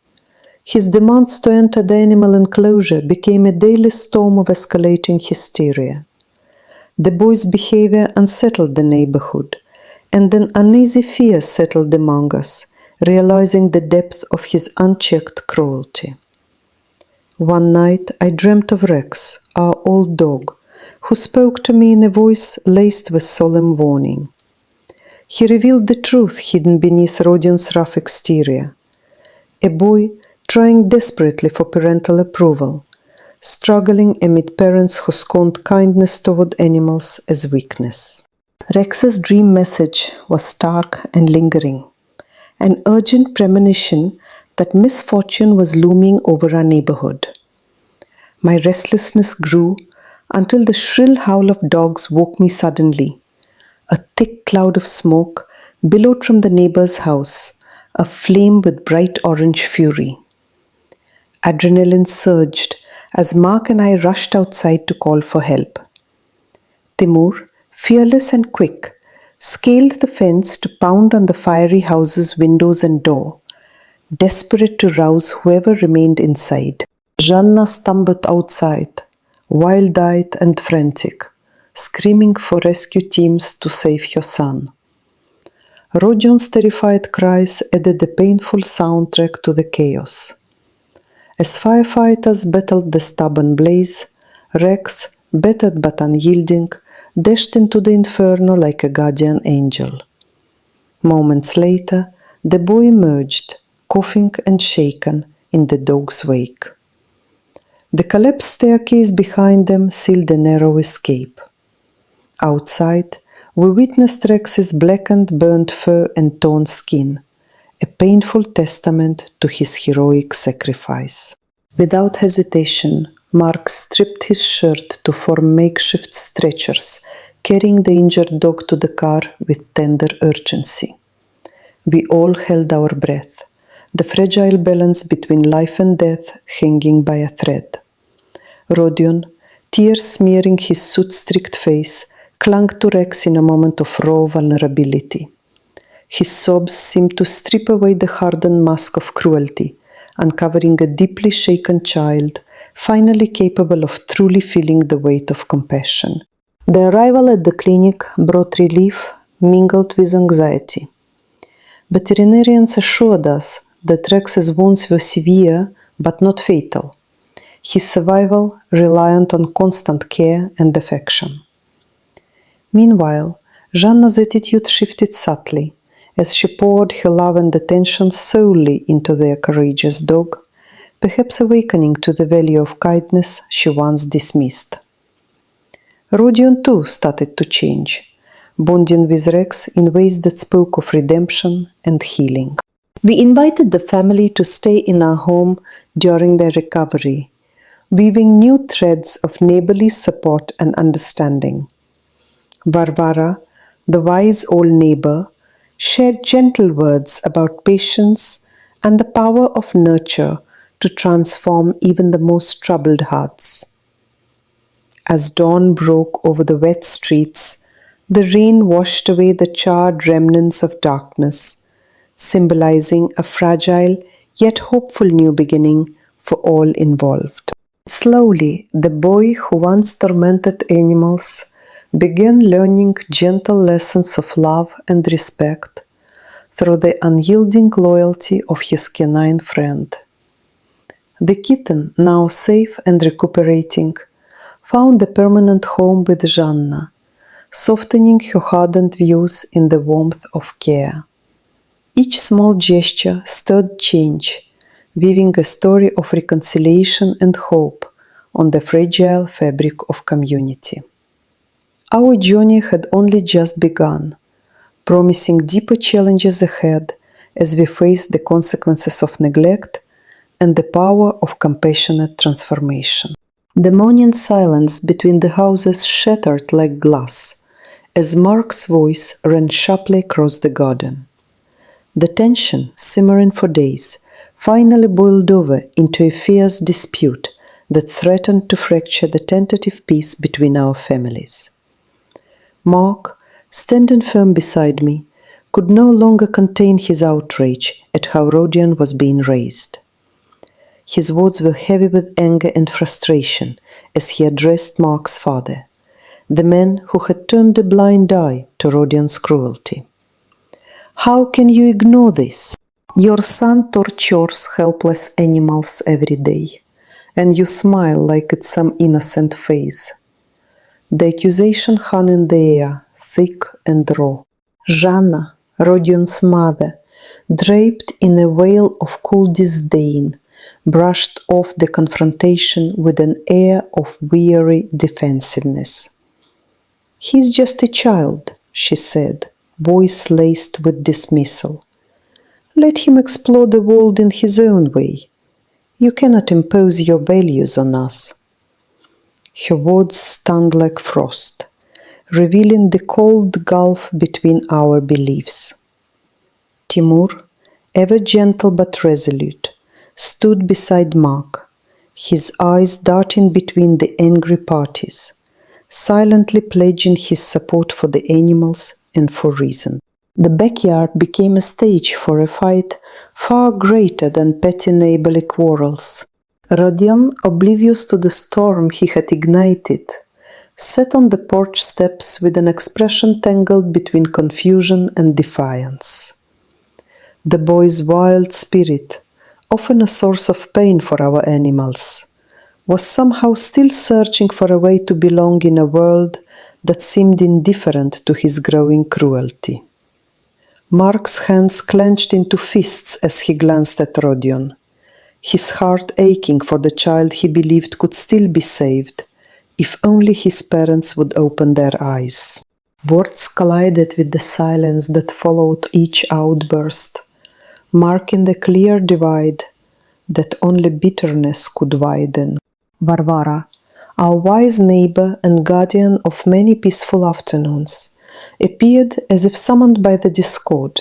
His demands to enter the animal enclosure became a daily storm of escalating hysteria. The boy's behavior unsettled the neighborhood, and an uneasy fear settled among us, realizing the depth of his unchecked cruelty. One night I dreamt of Rex, our old dog, who spoke to me in a voice laced with solemn warning. He revealed the truth hidden beneath Rodion's rough exterior. A boy trying desperately for parental approval, struggling amid parents who scorned kindness toward animals as weakness. Rex's dream message was stark and lingering, an urgent premonition that misfortune was looming over our neighborhood. My restlessness grew until the shrill howl of dogs woke me suddenly. A thick cloud of smoke billowed from the neighbor's house, aflame with bright orange fury. Adrenaline surged as Mark and I rushed outside to call for help. Timur, fearless and quick, scaled the fence to pound on the fiery house's windows and door, desperate to rouse whoever remained inside. Zhanna stumbled outside, wild-eyed and frantic, screaming for rescue teams to save her son. Rodion's terrified cries added the painful soundtrack to the chaos. As firefighters battled the stubborn blaze, Rex, battered but unyielding, dashed into the inferno like a guardian angel. Moments later, the boy emerged, coughing and shaken, in the dog's wake. The collapsed staircase behind them sealed a narrow escape. Outside, we witnessed Rex's blackened, burnt fur and torn skin, a painful testament to his heroic sacrifice. Without hesitation, Mark stripped his shirt to form makeshift stretchers, carrying the injured dog to the car with tender urgency. We all held our breath, the fragile balance between life and death hanging by a thread. Rodion, tears smearing his soot-streaked face, clung to Rex in a moment of raw vulnerability. His sobs seemed to strip away the hardened mask of cruelty, uncovering a deeply shaken child, finally capable of truly feeling the weight of compassion. The arrival at the clinic brought relief mingled with anxiety. Veterinarians assured us that Rex's wounds were severe but not fatal, his survival reliant on constant care and affection. Meanwhile, Zhanna's attitude shifted subtly as she poured her love and attention solely into their courageous dog, perhaps awakening to the value of kindness she once dismissed. Rodion too started to change, bonding with Rex in ways that spoke of redemption and healing. We invited the family to stay in our home during their recovery, weaving new threads of neighborly support and understanding. Varvara, the wise old neighbor, shared gentle words about patience and the power of nurture to transform even the most troubled hearts. As dawn broke over the wet streets, the rain washed away the charred remnants of darkness, symbolizing a fragile yet hopeful new beginning for all involved. Slowly, the boy who once tormented animals began learning gentle lessons of love and respect through the unyielding loyalty of his canine friend. The kitten, now safe and recuperating, found a permanent home with Zhanna, softening her hardened views in the warmth of care. Each small gesture stirred change, weaving a story of reconciliation and hope on the fragile fabric of community. Our journey had only just begun, promising deeper challenges ahead as we faced the consequences of neglect and the power of compassionate transformation. The morning silence between the houses shattered like glass as Mark's voice ran sharply across the garden. The tension, simmering for days, finally boiled over into a fierce dispute that threatened to fracture the tentative peace between our families. Mark, standing firm beside me, could no longer contain his outrage at how Rodion was being raised. His words were heavy with anger and frustration as he addressed Mark's father, the man who had turned a blind eye to Rodion's cruelty. "How can you ignore this? Your son tortures helpless animals every day, and you smile like it's some innocent phase." The accusation hung in the air, thick and raw. Zhanna, Rodion's mother, draped in a veil of cool disdain, brushed off the confrontation with an air of weary defensiveness. "He's just a child," she said, voice laced with dismissal. Let him explore the world in his own way. You cannot impose your values on us. Her words stung like frost, revealing the cold gulf between our beliefs. Timur, ever gentle but resolute, stood beside Mark, his eyes darting between the angry parties, silently pledging his support for the animals and for reason. The backyard became a stage for a fight far greater than petty neighborly quarrels. Rodion, oblivious to the storm he had ignited, sat on the porch steps with an expression tangled between confusion and defiance. The boy's wild spirit, often a source of pain for our animals, was somehow still searching for a way to belong in a world that seemed indifferent to his growing cruelty. Mark's hands clenched into fists as he glanced at Rodion, his heart aching for the child he believed could still be saved, if only his parents would open their eyes. Words collided with the silence that followed each outburst, marking the clear divide that only bitterness could widen. Varvara, our wise neighbor and guardian of many peaceful afternoons, appeared as if summoned by the discord.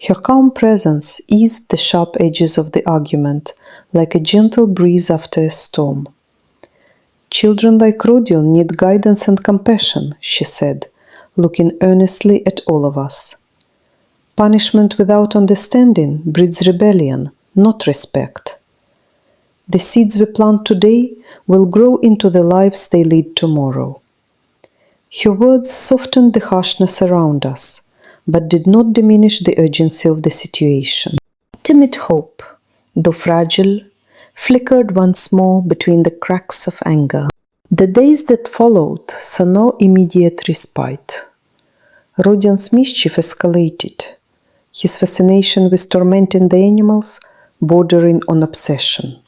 Her calm presence eased the sharp edges of the argument like a gentle breeze after a storm. "Children like Rodion need guidance and compassion," she said, looking earnestly at all of us. "Punishment without understanding breeds rebellion, not respect. The seeds we plant today will grow into the lives they lead tomorrow." Her words softened the harshness around us, but did not diminish the urgency of the situation. Timid hope, though fragile, flickered once more between the cracks of anger. The days that followed saw no immediate respite. Rodion's mischief escalated, his fascination with tormenting the animals bordering on obsession.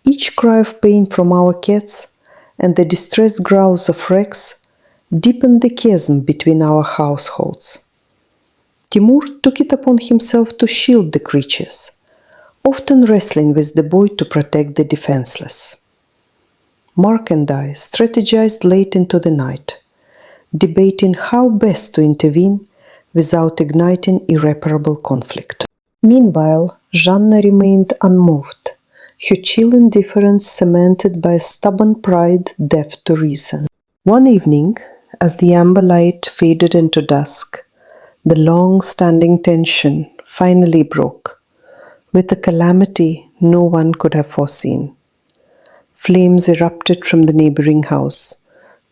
Each cry of pain from our cats and the distressed growls of Rex deepened the chasm between our households. Timur took it upon himself to shield the creatures, often wrestling with the boy to protect the defenseless. Mark and I strategized late into the night, debating how best to intervene without igniting irreparable conflict. Meanwhile, Жанна remained unmoved, her chill indifference cemented by a stubborn pride deaf to reason. One evening, as the amber light faded into dusk, the long-standing tension finally broke, with a calamity no one could have foreseen. Flames erupted from the neighboring house,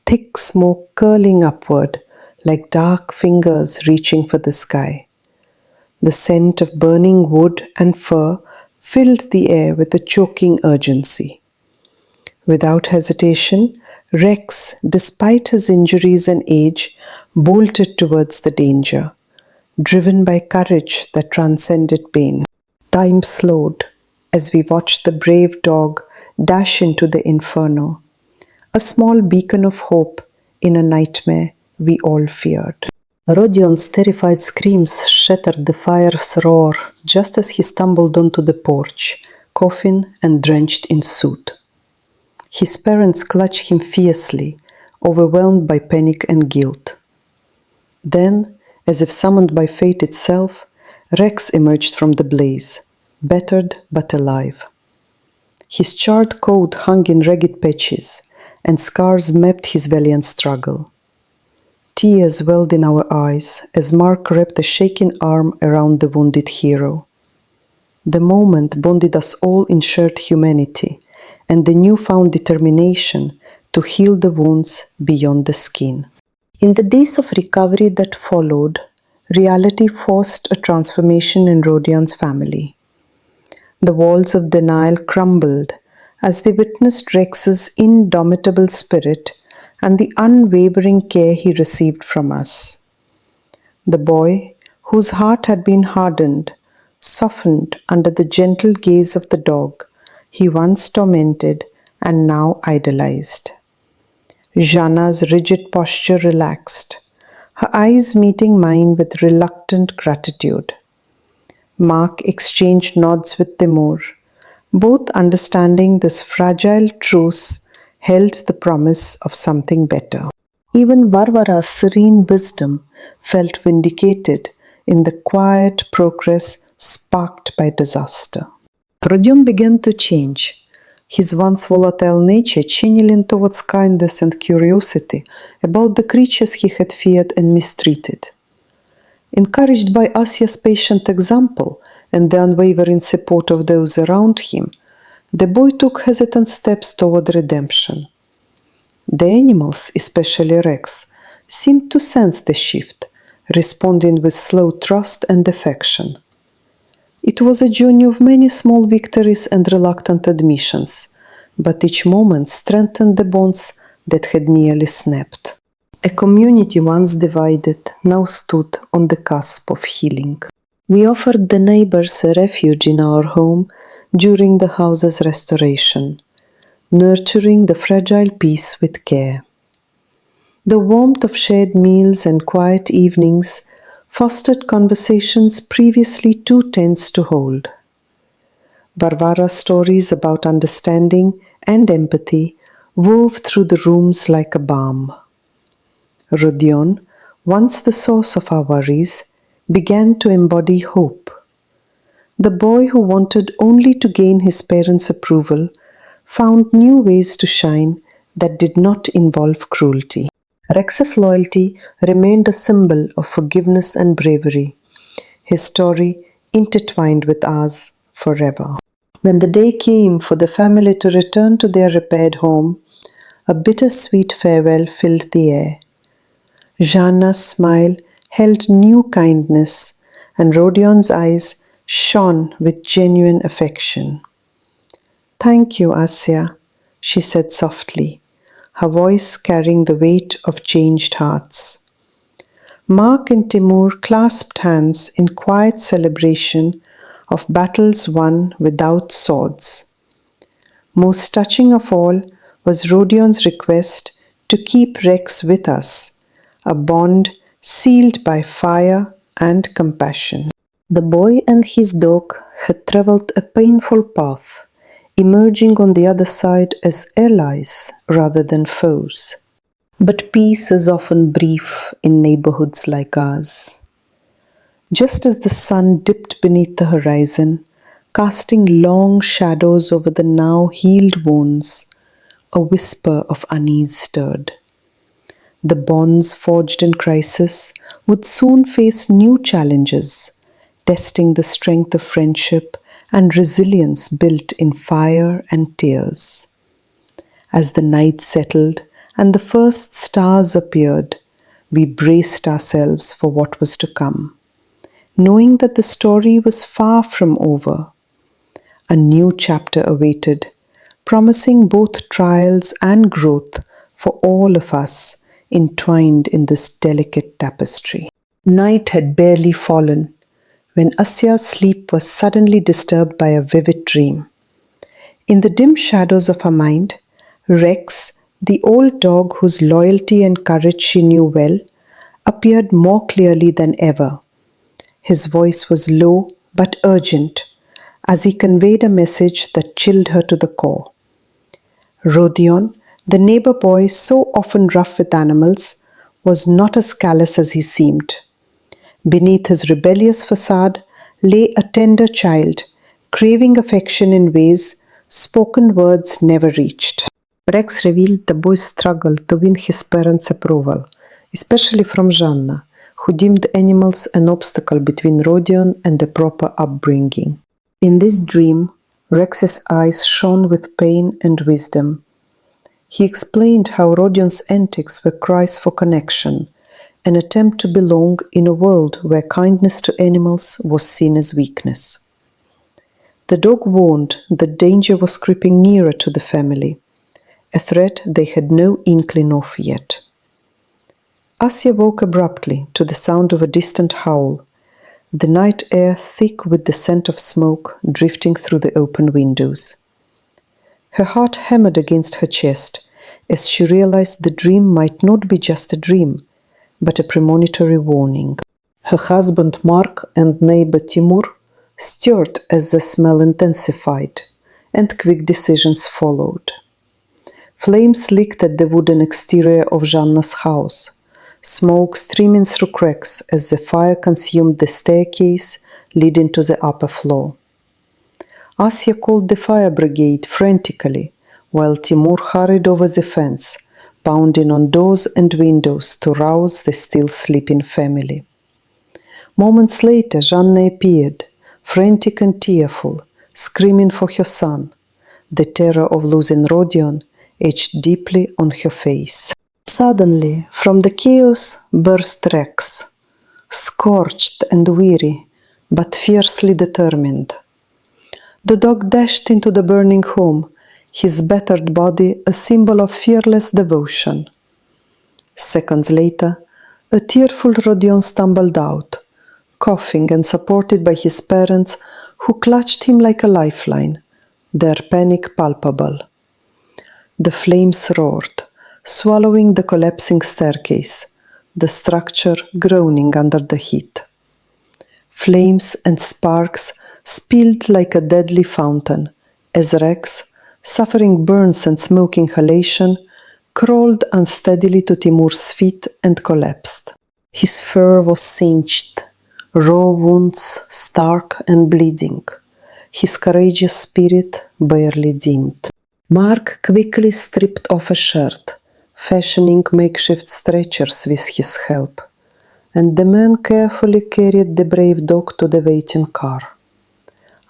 thick smoke curling upward like dark fingers reaching for the sky. The scent of burning wood and fur filled the air with a choking urgency. Without hesitation, Rex, despite his injuries and age, bolted towards the danger, driven by courage that transcended pain. Time slowed as we watched the brave dog dash into the inferno, a small beacon of hope in a nightmare we all feared. Rodion's terrified screams shattered the fire's roar just as he stumbled onto the porch, coughing and drenched in soot. His parents clutched him fiercely, overwhelmed by panic and guilt. Then, as if summoned by fate itself, Rex emerged from the blaze, battered but alive. His charred coat hung in ragged patches, and scars mapped his valiant struggle. Tears welled in our eyes as Mark wrapped a shaking arm around the wounded hero. The moment bonded us all in shared humanity and the newfound determination to heal the wounds beyond the skin. In the days of recovery that followed, reality forced a transformation in Rodion's family. The walls of denial crumbled as they witnessed Rex's indomitable spirit and the unwavering care he received from us. The boy, whose heart had been hardened, softened under the gentle gaze of the dog he once tormented and now idolized. Jana's rigid posture relaxed, her eyes meeting mine with reluctant gratitude. Mark exchanged nods with Timur, both understanding this fragile truce held the promise of something better. Even Varvara's serene wisdom felt vindicated in the quiet progress sparked by disaster. Rodion began to change, his once volatile nature channeling towards kindness and curiosity about the creatures he had feared and mistreated. Encouraged by Asya's patient example and the unwavering support of those around him, the boy took hesitant steps toward redemption. The animals, especially Rex, seemed to sense the shift, responding with slow trust and affection. It was a journey of many small victories and reluctant admissions, but each moment strengthened the bonds that had nearly snapped. A community once divided now stood on the cusp of healing. We offered the neighbors a refuge in our home during the house's restoration, nurturing the fragile peace with care. The warmth of shared meals and quiet evenings fostered conversations previously too tense to hold. Varvara's stories about understanding and empathy wove through the rooms like a balm. Rodion, once the source of our worries, began to embody hope. The boy who wanted only to gain his parents' approval found new ways to shine that did not involve cruelty. Rex's loyalty remained a symbol of forgiveness and bravery, his story intertwined with ours forever. When the day came for the family to return to their repaired home, a bittersweet farewell filled the air. Jana's smile held new kindness, and Rodion's eyes shone with genuine affection. "Thank you, Asya," she said softly, her voice carrying the weight of changed hearts. Mark and Timur clasped hands in quiet celebration of battles won without swords. Most touching of all was Rodion's request to keep Rex with us, a bond sealed by fire and compassion. The boy and his dog had traveled a painful path, emerging on the other side as allies rather than foes. But peace is often brief in neighborhoods like ours. Just as the sun dipped beneath the horizon, casting long shadows over the now healed wounds, a whisper of unease stirred. The bonds forged in crisis would soon face new challenges, testing the strength of friendship and resilience built in fire and tears. As the night settled and the first stars appeared, we braced ourselves for what was to come, knowing that the story was far from over. A new chapter awaited, promising both trials and growth for all of us entwined in this delicate tapestry. Night had barely fallen when Asya's sleep was suddenly disturbed by a vivid dream. In the dim shadows of her mind, Rex, the old dog whose loyalty and courage she knew well, appeared more clearly than ever. His voice was low but urgent, as he conveyed a message that chilled her to the core. Rodion, the neighbor boy so often rough with animals, was not as callous as he seemed. Beneath his rebellious facade lay a tender child, craving affection in ways spoken words never reached. Rex revealed the boy's struggle to win his parents' approval, especially from Janna, who deemed animals an obstacle between Rodion and a proper upbringing. In this dream, Rex's eyes shone with pain and wisdom. He explained how Rodion's antics were cries for connection, an attempt to belong in a world where kindness to animals was seen as weakness. The dog warned that danger was creeping nearer to the family, a threat they had no inkling of yet. Asya woke abruptly to the sound of a distant howl, the night air thick with the scent of smoke drifting through the open windows. Her heart hammered against her chest as she realized the dream might not be just a dream, but a premonitory warning. Her husband Mark and neighbor Timur stirred as the smell intensified, and quick decisions followed. Flames licked at the wooden exterior of Жанna's house, smoke streaming through cracks as the fire consumed the staircase leading to the upper floor. Asya called the fire brigade frantically, while Timur hurried over the fence, pounding on doors and windows to rouse the still sleeping family. Moments later, Жанна appeared, frantic and tearful, screaming for her son. The terror of losing Rodion etched deeply on her face. Suddenly, from the chaos burst Rex, scorched and weary, but fiercely determined. The dog dashed into the burning home, his battered body a symbol of fearless devotion. Seconds later, a tearful Rodion stumbled out, coughing and supported by his parents, who clutched him like a lifeline, their panic palpable. The flames roared, swallowing the collapsing staircase, the structure groaning under the heat. Flames and sparks spilled like a deadly fountain, as Rex, suffering burns and smoke inhalation, crawled unsteadily to Timur's feet and collapsed. His fur was singed, raw wounds stark and bleeding, his courageous spirit barely dimmed. Mark quickly stripped off a shirt, fashioning makeshift stretchers with his help, and the man carefully carried the brave dog to the waiting car.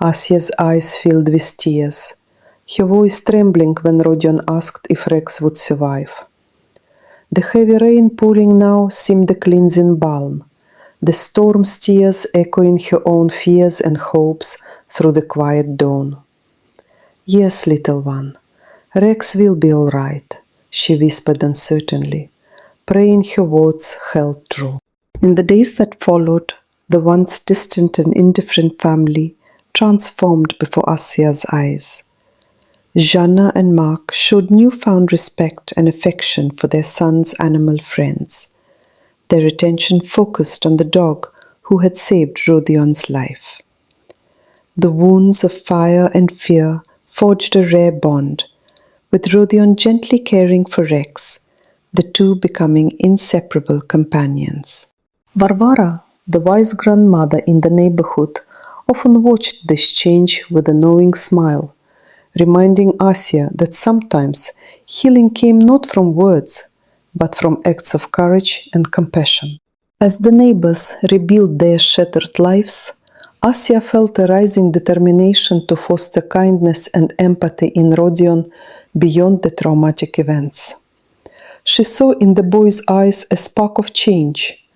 Asya's eyes filled with tears, her voice trembling when Rodion asked if Rex would survive. The heavy rain pouring now seemed a cleansing balm, the storm's tears echoing her own fears and hopes through the quiet dawn. "Yes, little one, Rex will be all right," she whispered uncertainly, praying her words held true. In the days that followed, the once distant and indifferent family transformed before Asya's eyes. Жанна and Mark showed newfound respect and affection for their son's animal friends, their attention focused on the dog who had saved Rodion's life. The wounds of fire and fear forged a rare bond, with Rodion gently caring for Rex, the two becoming inseparable companions. Varvara, the wise grandmother in the neighborhood, often watched this change with a knowing smile, reminding Asya that sometimes healing came not from words, but from acts of courage and compassion. As the neighbors rebuilt their shattered lives, Asya felt a rising determination to foster kindness and empathy in Rodion beyond the traumatic events. She saw in the boy's eyes a spark of change,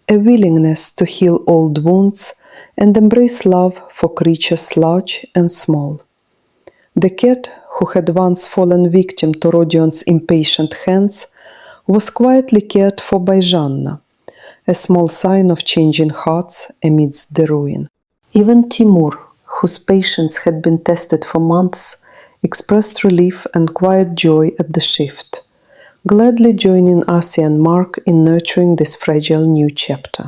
a willingness to heal old wounds and embrace love for creatures large and small. The cat, who had once fallen victim to Rodion's impatient hands, was quietly cared for by Жанна, a small sign of changing hearts amidst the ruin. Even Timur, whose patience had been tested for months, expressed relief and quiet joy at the shift, gladly joining Asya and Mark in nurturing this fragile new chapter.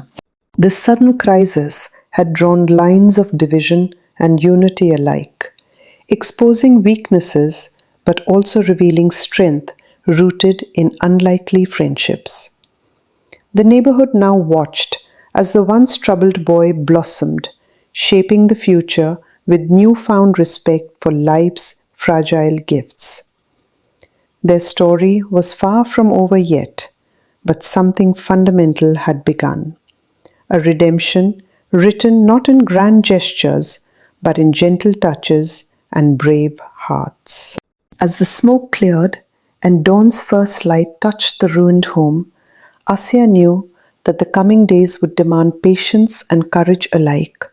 The sudden crisis had drawn lines of division and unity alike, exposing weaknesses but also revealing strength rooted in unlikely friendships. The neighborhood now watched as the once troubled boy blossomed, shaping the future with newfound respect for life's fragile gifts. Their story was far from over yet, but something fundamental had begun. A redemption written not in grand gestures, but in gentle touches and brave hearts. As the smoke cleared and dawn's first light touched the ruined home, Asya knew that the coming days would demand patience and courage alike,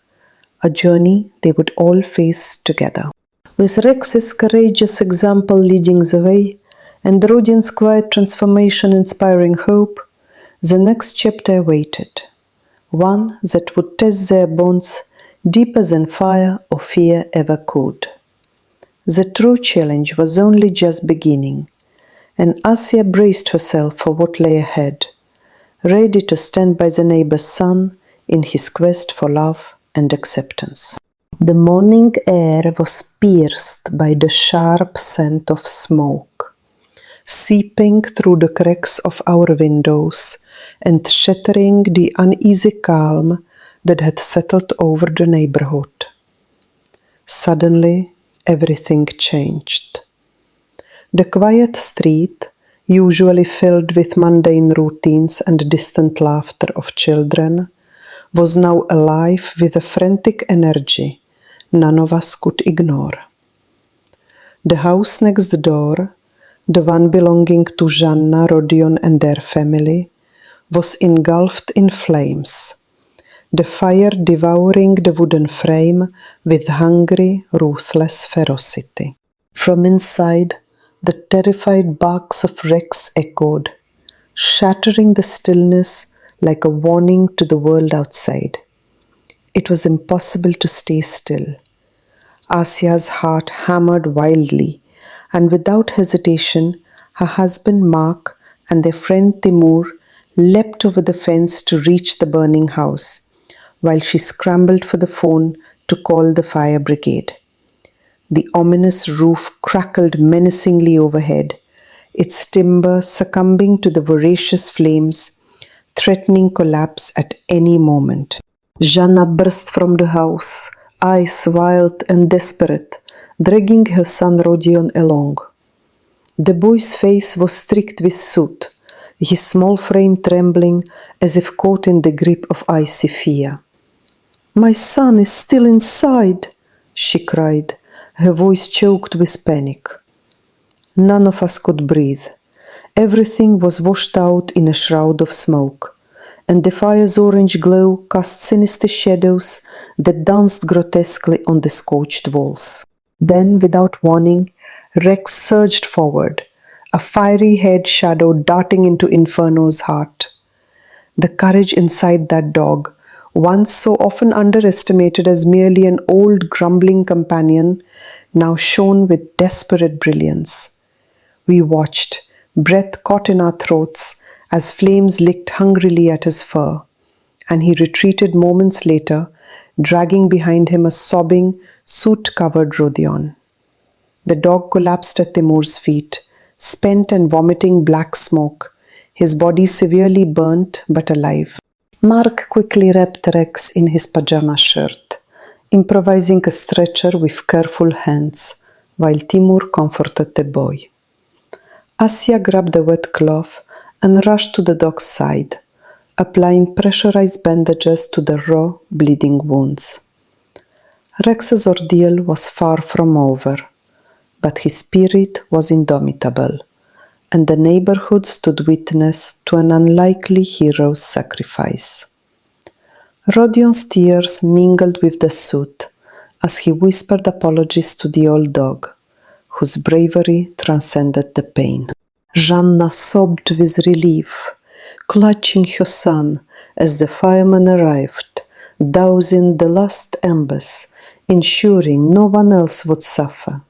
a journey they would all face together. With Rex's courageous example leading the way, and Rodion's quiet transformation inspiring hope, the next chapter awaited, one that would test their bonds deeper than fire or fear ever could. The true challenge was only just beginning, and Asya braced herself for what lay ahead, ready to stand by the neighbor's son in his quest for love and acceptance. The morning air was pierced by the sharp scent of smoke, seeping through the cracks of our windows and shattering the uneasy calm that had settled over the neighborhood. Suddenly, everything changed. The quiet street, usually filled with mundane routines and distant laughter of children, was now alive with a frantic energy none of us could ignore. The house next door, the one belonging to Janna, Rodion, and their family, was engulfed in flames, the fire devouring the wooden frame with hungry, ruthless ferocity. From inside, the terrified barks of Rex echoed, shattering the stillness like a warning to the world outside. It was impossible to stay still. Asia's heart hammered wildly, and without hesitation, her husband Mark and their friend Timur leapt over the fence to reach the burning house, while she scrambled for the phone to call the fire brigade. The ominous roof crackled menacingly overhead, its timber succumbing to the voracious flames, threatening collapse at any moment. Janna burst from the house, eyes wild and desperate, dragging her son Rodion along. The boy's face was streaked with soot, his small frame trembling as if caught in the grip of icy fear. "My son is still inside," she cried, her voice choked with panic. None of us could breathe. Everything was washed out in a shroud of smoke, and the fire's orange glow cast sinister shadows that danced grotesquely on the scorched walls. Then, without warning, Rex surged forward, a fiery head shadow darting into Inferno's heart. The courage inside that dog, once so often underestimated as merely an old grumbling companion, now shone with desperate brilliance. We watched, breath caught in our throats, as flames licked hungrily at his fur, and he retreated moments later, dragging behind him a sobbing, soot-covered Rodion. The dog collapsed at Timur's feet, spent and vomiting black smoke, his body severely burnt but alive. Mark quickly wrapped Rex in his pajama shirt, improvising a stretcher with careful hands, while Timur comforted the boy. Asia grabbed a wet cloth and rushed to the dog's side, applying pressurized bandages to the raw, bleeding wounds. Rex's ordeal was far from over, but his spirit was indomitable, and the neighborhood stood witness to an unlikely hero's sacrifice. Rodion's tears mingled with the soot as he whispered apologies to the old dog, whose bravery transcended the pain. Janna sobbed with relief, clutching her son as the firemen arrived, dousing the last embers, ensuring no one else would suffer.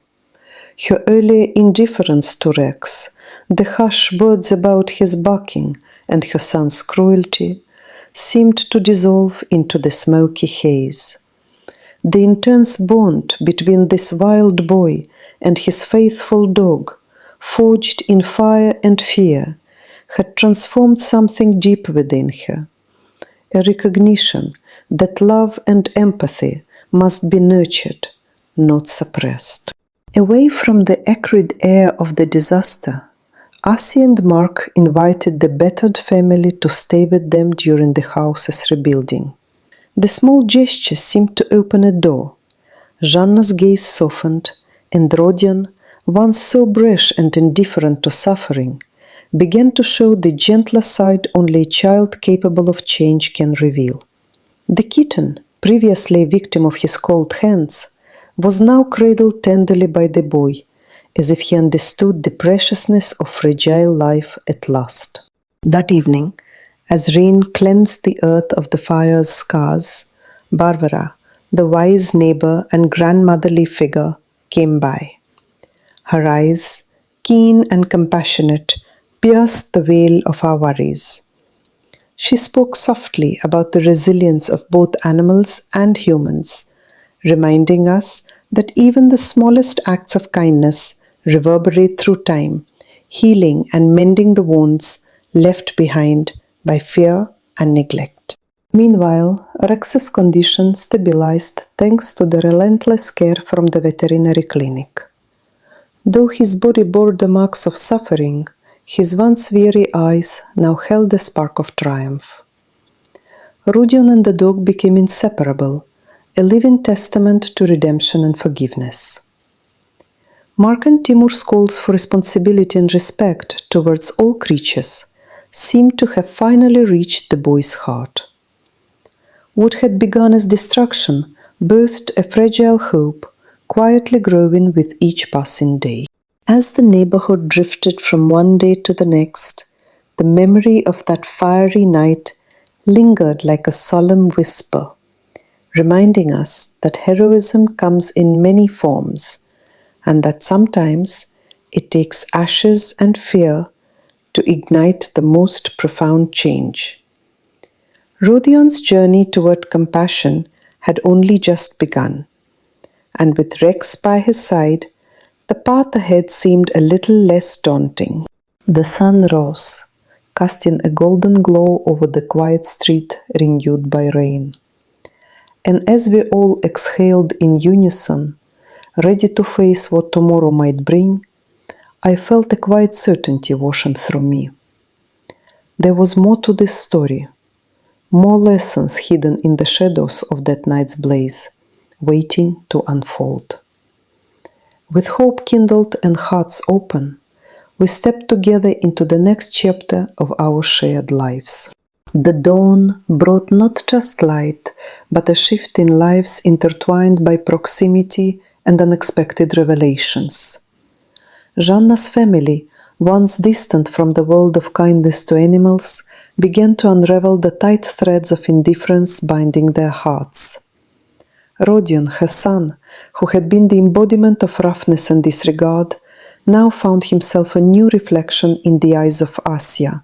Her earlier indifference to Rex, the harsh words about his barking, and her son's cruelty seemed to dissolve into the smoky haze. The intense bond between this wild boy and his faithful dog, forged in fire and fear, had transformed something deep within her, a recognition that love and empathy must be nurtured, not suppressed. Away from the acrid air of the disaster, Asi and Mark invited the battered family to stay with them during the house's rebuilding. The small gesture seemed to open a door. Janna's gaze softened, and Rodion, once so brash and indifferent to suffering, began to show the gentler side only a child capable of change can reveal. The kitten, previously a victim of his cold hands, was now cradled tenderly by the boy, as if he understood the preciousness of fragile life at last. That evening, as rain cleansed the earth of the fire's scars, Barbara, the wise neighbor and grandmotherly figure, came by. Her eyes, keen and compassionate, pierced the veil of our worries. She spoke softly about the resilience of both animals and humans, reminding us that even the smallest acts of kindness reverberate through time, healing and mending the wounds left behind by fear and neglect. Meanwhile, Rex's condition stabilized thanks to the relentless care from the veterinary clinic. Though his body bore the marks of suffering, his once weary eyes now held a spark of triumph. Rodion and the dog became inseparable, a living testament to redemption and forgiveness. Mark and Timur's calls for responsibility and respect towards all creatures seemed to have finally reached the boy's heart. What had begun as destruction birthed a fragile hope, quietly growing with each passing day. As the neighborhood drifted from one day to the next, the memory of that fiery night lingered like a solemn whisper, reminding us that heroism comes in many forms, and that sometimes it takes ashes and fear to ignite the most profound change. Rodion's journey toward compassion had only just begun, and with Rex by his side, the path ahead seemed a little less daunting. The sun rose, casting a golden glow over the quiet street renewed by rain. And as we all exhaled in unison, ready to face what tomorrow might bring, I felt a quiet certainty washing through me. There was more to this story, more lessons hidden in the shadows of that night's blaze, waiting to unfold. With hope kindled and hearts open, we stepped together into the next chapter of our shared lives. The dawn brought not just light, but a shift in lives intertwined by proximity and unexpected revelations. Жанna's family, once distant from the world of kindness to animals, began to unravel the tight threads of indifference binding their hearts. Rodion, her son, who had been the embodiment of roughness and disregard, now found himself a new reflection in the eyes of Asya,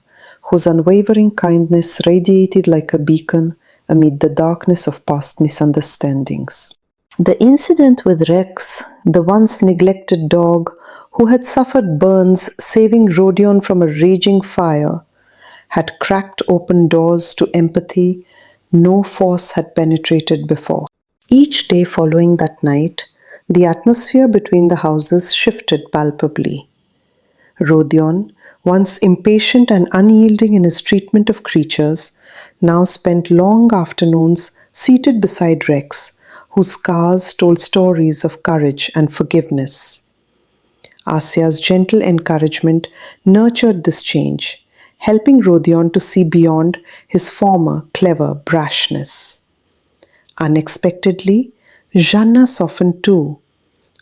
whose unwavering kindness radiated like a beacon amid the darkness of past misunderstandings. The incident with Rex, the once neglected dog who had suffered burns saving Rodion from a raging fire, had cracked open doors to empathy no force had penetrated before. Each day following that night, the atmosphere between the houses shifted palpably. Rodion, once impatient and unyielding in his treatment of creatures, now spent long afternoons seated beside Rex, whose scars told stories of courage and forgiveness. Asya's gentle encouragement nurtured this change, helping Rodion to see beyond his former clever brashness. Unexpectedly, Janna softened too,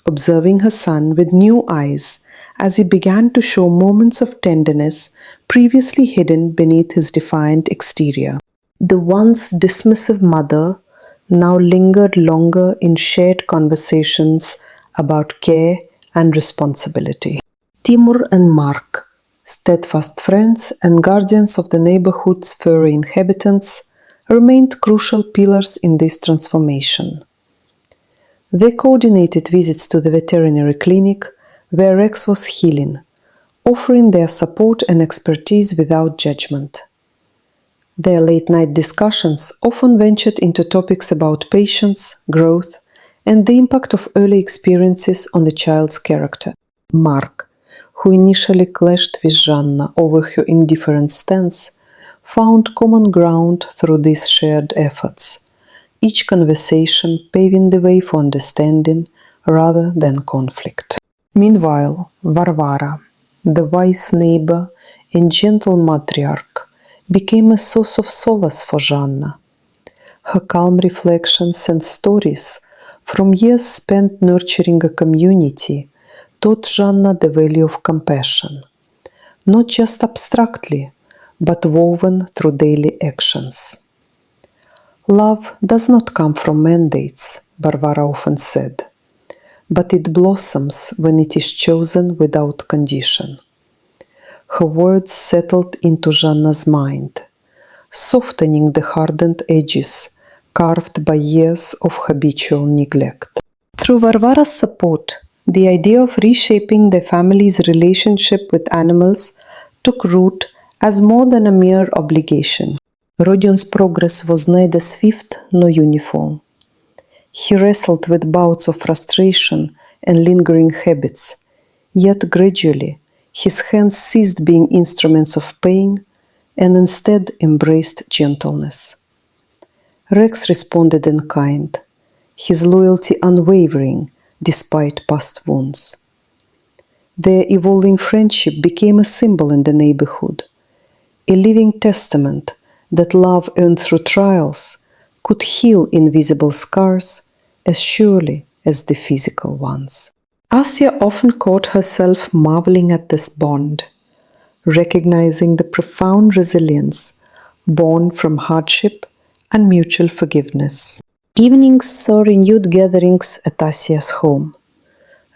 observing her son with new eyes as he began to show moments of tenderness previously hidden beneath his defiant exterior. The once dismissive mother now lingered longer in shared conversations about care and responsibility. Timur and Mark, steadfast friends and guardians of the neighborhood's furry inhabitants, remained crucial pillars in this transformation. They coordinated visits to the veterinary clinic where Rex was healing, offering their support and expertise without judgment. Their late-night discussions often ventured into topics about patience, growth, and the impact of early experiences on the child's character. Mark, who initially clashed with Janna over her indifferent stance, found common ground through these shared efforts, each conversation paving the way for understanding rather than conflict. Meanwhile, Varvara, the wise neighbor and gentle matriarch, became a source of solace for Janna. Her calm reflections and stories from years spent nurturing a community taught Janna the value of compassion, not just abstractly, but woven through daily actions. Love does not come from mandates, Varvara often said, but it blossoms when it is chosen without condition. Her words settled into Janna's mind, softening the hardened edges carved by years of habitual neglect. Through Varvara's support, the idea of reshaping their family's relationship with animals took root as more than a mere obligation. Rodion's progress was neither swift nor uniform. He wrestled with bouts of frustration and lingering habits, yet gradually his hands ceased being instruments of pain and instead embraced gentleness. Rex responded in kind, his loyalty unwavering despite past wounds. Their evolving friendship became a symbol in the neighborhood, a living testament that love earned through trials could heal invisible scars as surely as the physical ones. Asya often caught herself marveling at this bond, recognizing the profound resilience born from hardship and mutual forgiveness. Evenings saw renewed gatherings at Asya's home.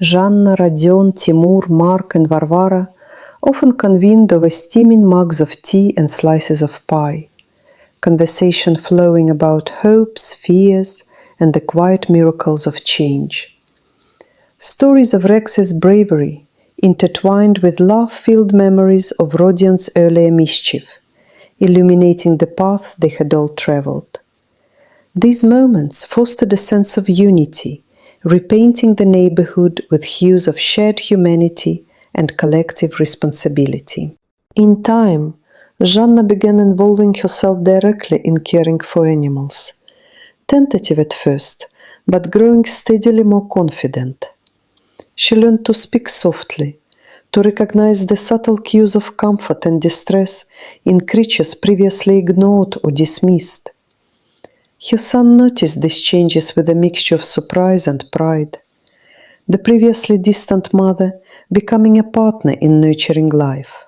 Жанна, Rodion, Timur, Mark, and Varvara often convened over steaming mugs of tea and slices of pie, conversation flowing about hopes, fears, and the quiet miracles of change. Stories of Rex's bravery intertwined with love-filled memories of Rodion's earlier mischief, illuminating the path they had all traveled. These moments fostered a sense of unity, repainting the neighborhood with hues of shared humanity and collective responsibility. In time, Жанна began involving herself directly in caring for animals. Tentative at first, but growing steadily more confident. She learned to speak softly, to recognize the subtle cues of comfort and distress in creatures previously ignored or dismissed. Her son noticed these changes with a mixture of surprise and pride, the previously distant mother becoming a partner in nurturing life.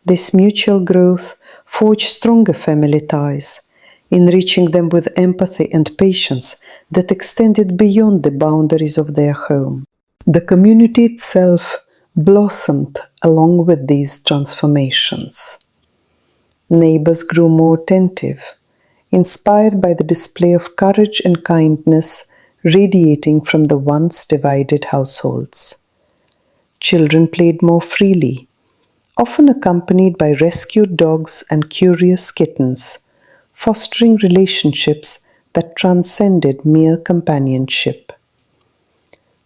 This mutual growth forged stronger family ties, enriching them with empathy and patience that extended beyond the boundaries of their home. The community itself blossomed along with these transformations. Neighbors grew more attentive, inspired by the display of courage and kindness radiating from the once divided households. Children played more freely, often accompanied by rescued dogs and curious kittens, fostering relationships that transcended mere companionship.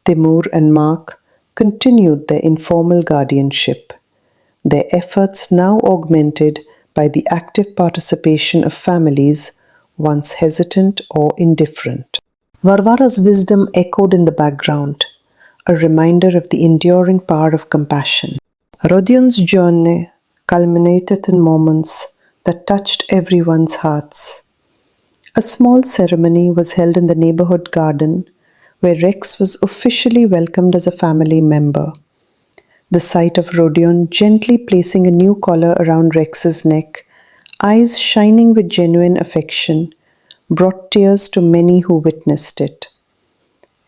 Timur and Mark continued their informal guardianship, their efforts now augmented by the active participation of families once hesitant or indifferent. Varvara's wisdom echoed in the background, a reminder of the enduring power of compassion. Rodion's journey culminated in moments that touched everyone's hearts. A small ceremony was held in the neighborhood garden where Rex was officially welcomed as a family member. The sight of Rodion gently placing a new collar around Rex's neck, eyes shining with genuine affection, brought tears to many who witnessed it.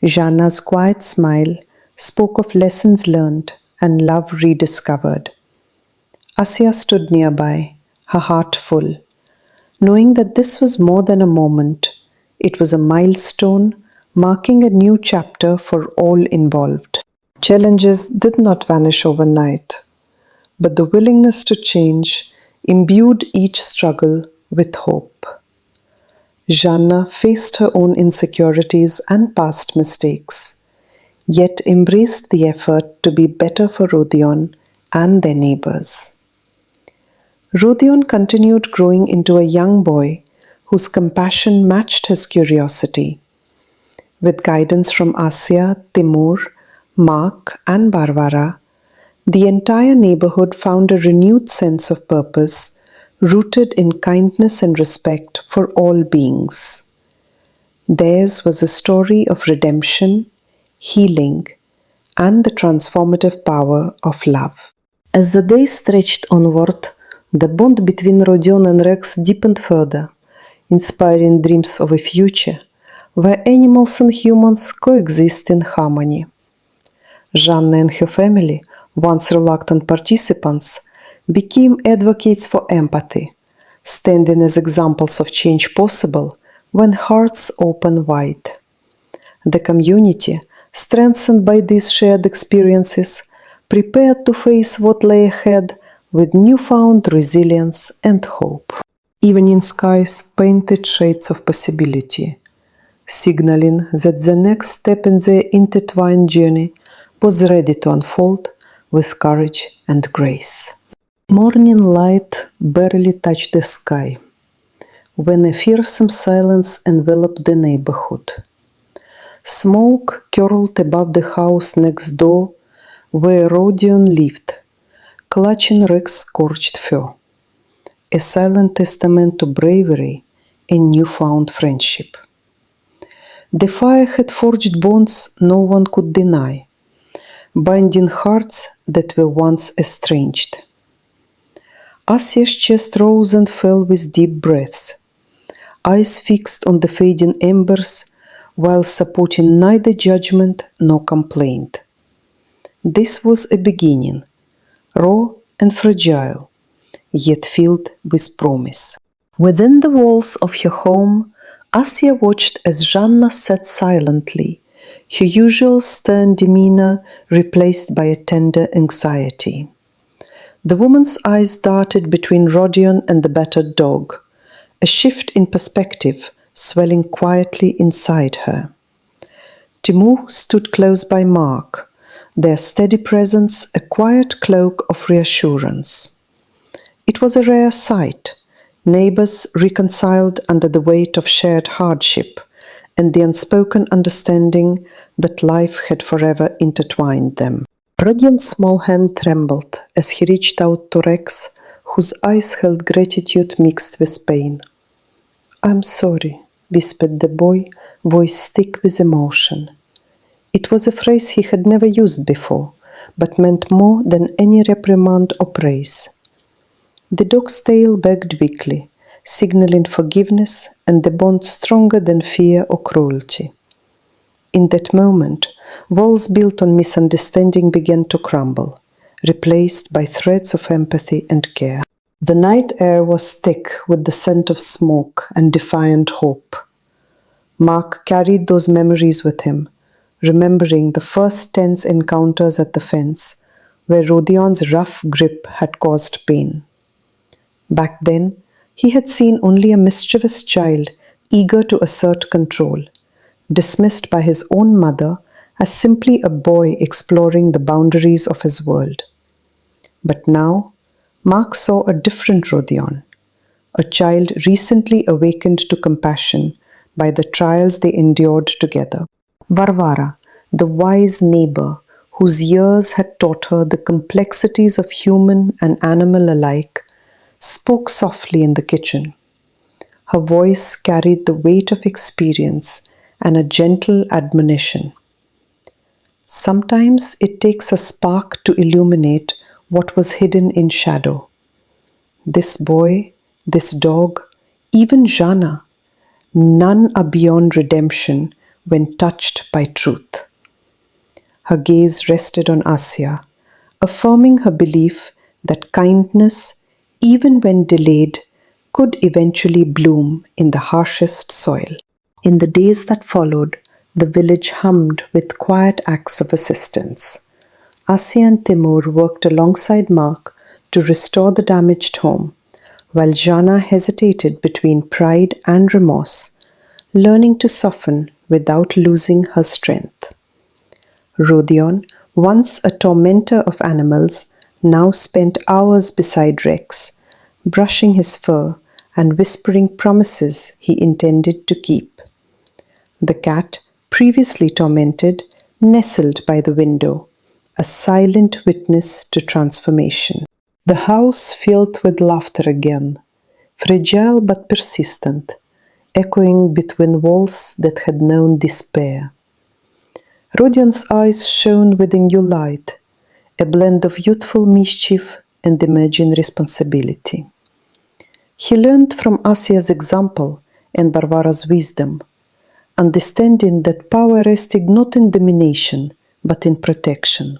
Jana's quiet smile spoke of lessons learned and love rediscovered. Asya stood nearby, her heart full, knowing that this was more than a moment. It was a milestone marking a new chapter for all involved. Challenges did not vanish overnight, but the willingness to change imbued each struggle with hope. Jana faced her own insecurities and past mistakes, yet embraced the effort to be better for Rodion and their neighbors. Rodion continued growing into a young boy whose compassion matched his curiosity. With guidance from Asya, Timur, Mark, and Varvara, the entire neighborhood found a renewed sense of purpose rooted in kindness and respect for all beings. Theirs was a story of redemption, healing, and the transformative power of love. As the days stretched onward, the bond between Rodion and Rex deepened further, inspiring dreams of a future where animals and humans coexist in harmony. Жанна and her family, once reluctant participants, became advocates for empathy, standing as examples of change possible when hearts open wide. The community, strengthened by these shared experiences, prepared to face what lay ahead with newfound resilience and hope. Evening skies painted shades of possibility, signaling that the next step in their intertwined journey was ready to unfold with courage and grace. Morning light barely touched the sky when a fearsome silence enveloped the neighborhood. Smoke curled above the house next door where Rodion lived, clutching Rex's scorched fur, a silent testament to bravery and newfound friendship. The fire had forged bonds no one could deny, binding hearts that were once estranged. Asia's chest rose and fell with deep breaths, eyes fixed on the fading embers while supporting neither judgment nor complaint. This was a beginning, raw and fragile, yet filled with promise. Within the walls of her home, Asia watched as Janna sat silently, her usual stern demeanor replaced by a tender anxiety. The woman's eyes darted between Rodion and the battered dog, a shift in perspective swelling quietly inside her. Timur stood close by Mark, their steady presence a quiet cloak of reassurance. It was a rare sight, neighbors reconciled under the weight of shared hardship and the unspoken understanding that life had forever intertwined them. Rodion's small hand trembled as he reached out to Rex, whose eyes held gratitude mixed with pain. "I'm sorry," whispered the boy, voice thick with emotion. It was a phrase he had never used before, but meant more than any reprimand or praise. The dog's tail wagged weakly, signaling forgiveness and the bond stronger than fear or cruelty. In that moment, walls built on misunderstanding began to crumble, replaced by threads of empathy and care. The night air was thick with the scent of smoke and defiant hope. Mark carried those memories with him, remembering the first tense encounters at the fence, where Rodion's rough grip had caused pain. Back then, he had seen only a mischievous child eager to assert control, dismissed by his own mother as simply a boy exploring the boundaries of his world. But now, Mark saw a different Rodion, a child recently awakened to compassion by the trials they endured together. Varvara, the wise neighbor whose years had taught her the complexities of human and animal alike, spoke softly in the kitchen. Her voice carried the weight of experience and a gentle admonition. Sometimes it takes a spark to illuminate what was hidden in shadow. This boy, this dog, even Janna, none are beyond redemption when touched by truth. Her gaze rested on Asya, affirming her belief that kindness, even when delayed, could eventually bloom in the harshest soil. In the days that followed, the village hummed with quiet acts of assistance. Asya and Timur worked alongside Mark to restore the damaged home, while Janna hesitated between pride and remorse, learning to soften without losing her strength. Rodion, once a tormentor of animals, now spent hours beside Rex, brushing his fur and whispering promises he intended to keep. The cat, previously tormented, nestled by the window, a silent witness to transformation. The house filled with laughter again, fragile but persistent, echoing between walls that had known despair. Rodion's eyes shone with a new light, a blend of youthful mischief and emerging responsibility. He learned from Asya's example and Varvara's wisdom, understanding that power rested not in domination, but in protection.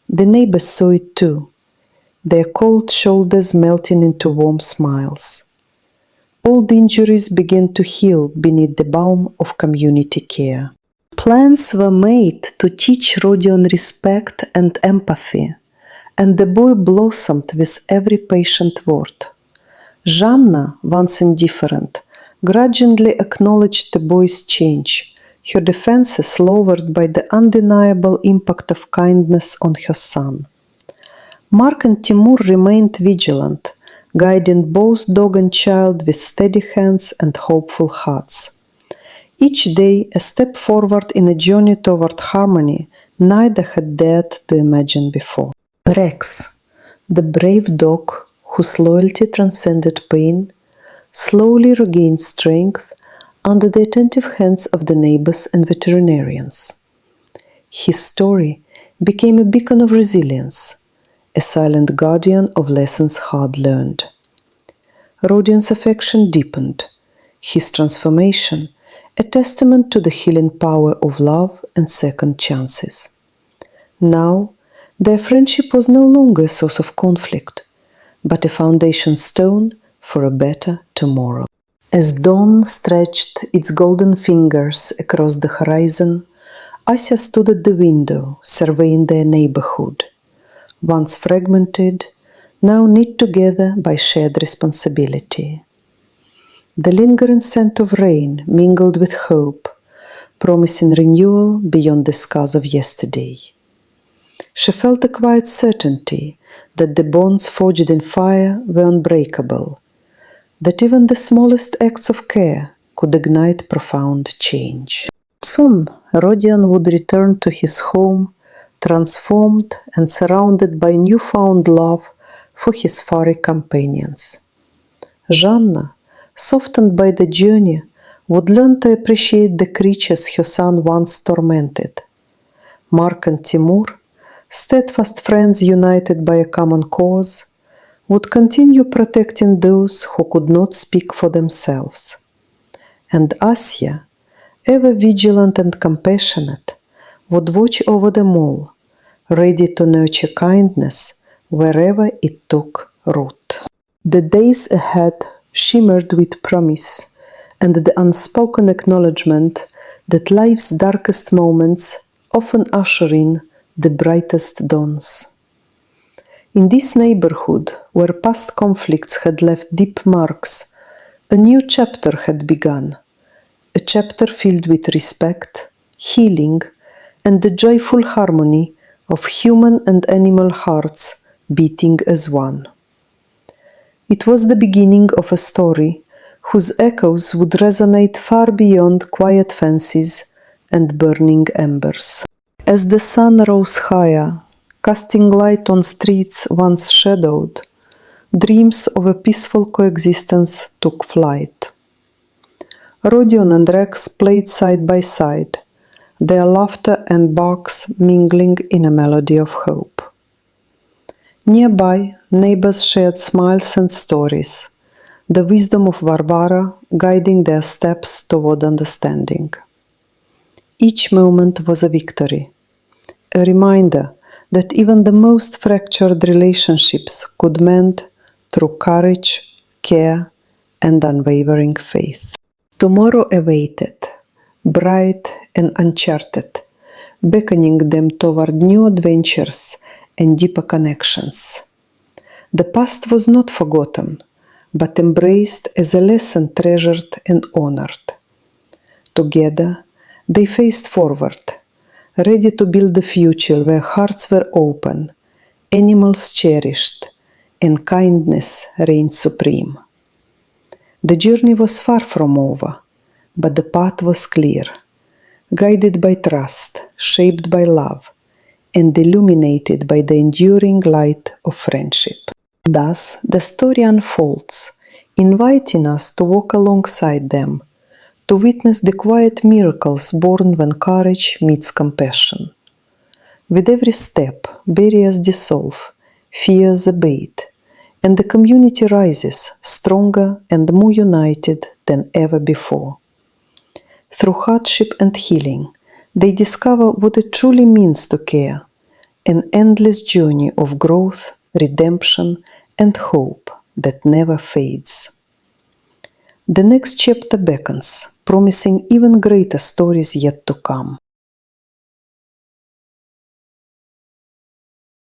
The neighbors saw it too, their cold shoulders melting into warm smiles. old injuries began to heal beneath the balm of community care. Plans were made to teach Rodion respect and empathy, and the boy blossomed with every patient word. Jamna, once indifferent, grudgingly acknowledged the boy's change, her defenses lowered by the undeniable impact of kindness on her son. Mark and Timur remained vigilant, guiding both dog and child with steady hands and hopeful hearts. Each day a step forward in a journey toward harmony neither had dared to imagine before. Rex, the brave dog whose loyalty transcended pain, slowly regained strength under the attentive hands of the neighbors and veterinarians. His story became a beacon of resilience, a silent guardian of lessons hard learned. Rodion's affection deepened, his transformation a testament to the healing power of love and second chances. Now, their friendship was no longer a source of conflict, but a foundation stone for a better tomorrow. As dawn stretched its golden fingers across the horizon, Asya stood at the window, surveying their neighborhood, once fragmented, now knit together by shared responsibility. The lingering scent of rain mingled with hope, promising renewal beyond the scars of yesterday. She felt a quiet certainty that the bonds forged in fire were unbreakable, that even the smallest acts of care could ignite profound change. Soon, Rodion would return to his home, transformed and surrounded by newfound love for his furry companions. Janna, softened by the journey, would learn to appreciate the creatures her son once tormented. Mark and Timur, steadfast friends united by a common cause, would continue protecting those who could not speak for themselves. And Asya, ever vigilant and compassionate, would watch over them all, ready to nurture kindness wherever it took root. The days ahead shimmered with promise and the unspoken acknowledgement that life's darkest moments often usher in the brightest dawns. In this neighborhood, where past conflicts had left deep marks, a new chapter had begun, a chapter filled with respect, healing, and the joyful harmony of human and animal hearts beating as one. It was the beginning of a story whose echoes would resonate far beyond quiet fences and burning embers. As the sun rose higher, casting light on streets once shadowed, dreams of a peaceful coexistence took flight. Rodion and Rex played side by side, their laughter and barks mingling in a melody of hope. Nearby, neighbors shared smiles and stories, the wisdom of Varvara guiding their steps toward understanding. Each moment was a victory, a reminder that even the most fractured relationships could mend through courage, care, and unwavering faith. Tomorrow awaited, bright and uncharted, beckoning them toward new adventures and deeper connections. The past was not forgotten, but embraced as a lesson treasured and honored. Together, they faced forward, ready to build a future where hearts were open, animals cherished, and kindness reigned supreme. The journey was far from over, but the path was clear, guided by trust, shaped by love, and illuminated by the enduring light of friendship. Thus, the story unfolds, inviting us to walk alongside them, to witness the quiet miracles born when courage meets compassion. With every step, barriers dissolve, fears abate, and the community rises stronger and more united than ever before. Through hardship and healing, they discover what it truly means to care, an endless journey of growth, redemption, and hope that never fades. The next chapter beckons, promising even greater stories yet to come.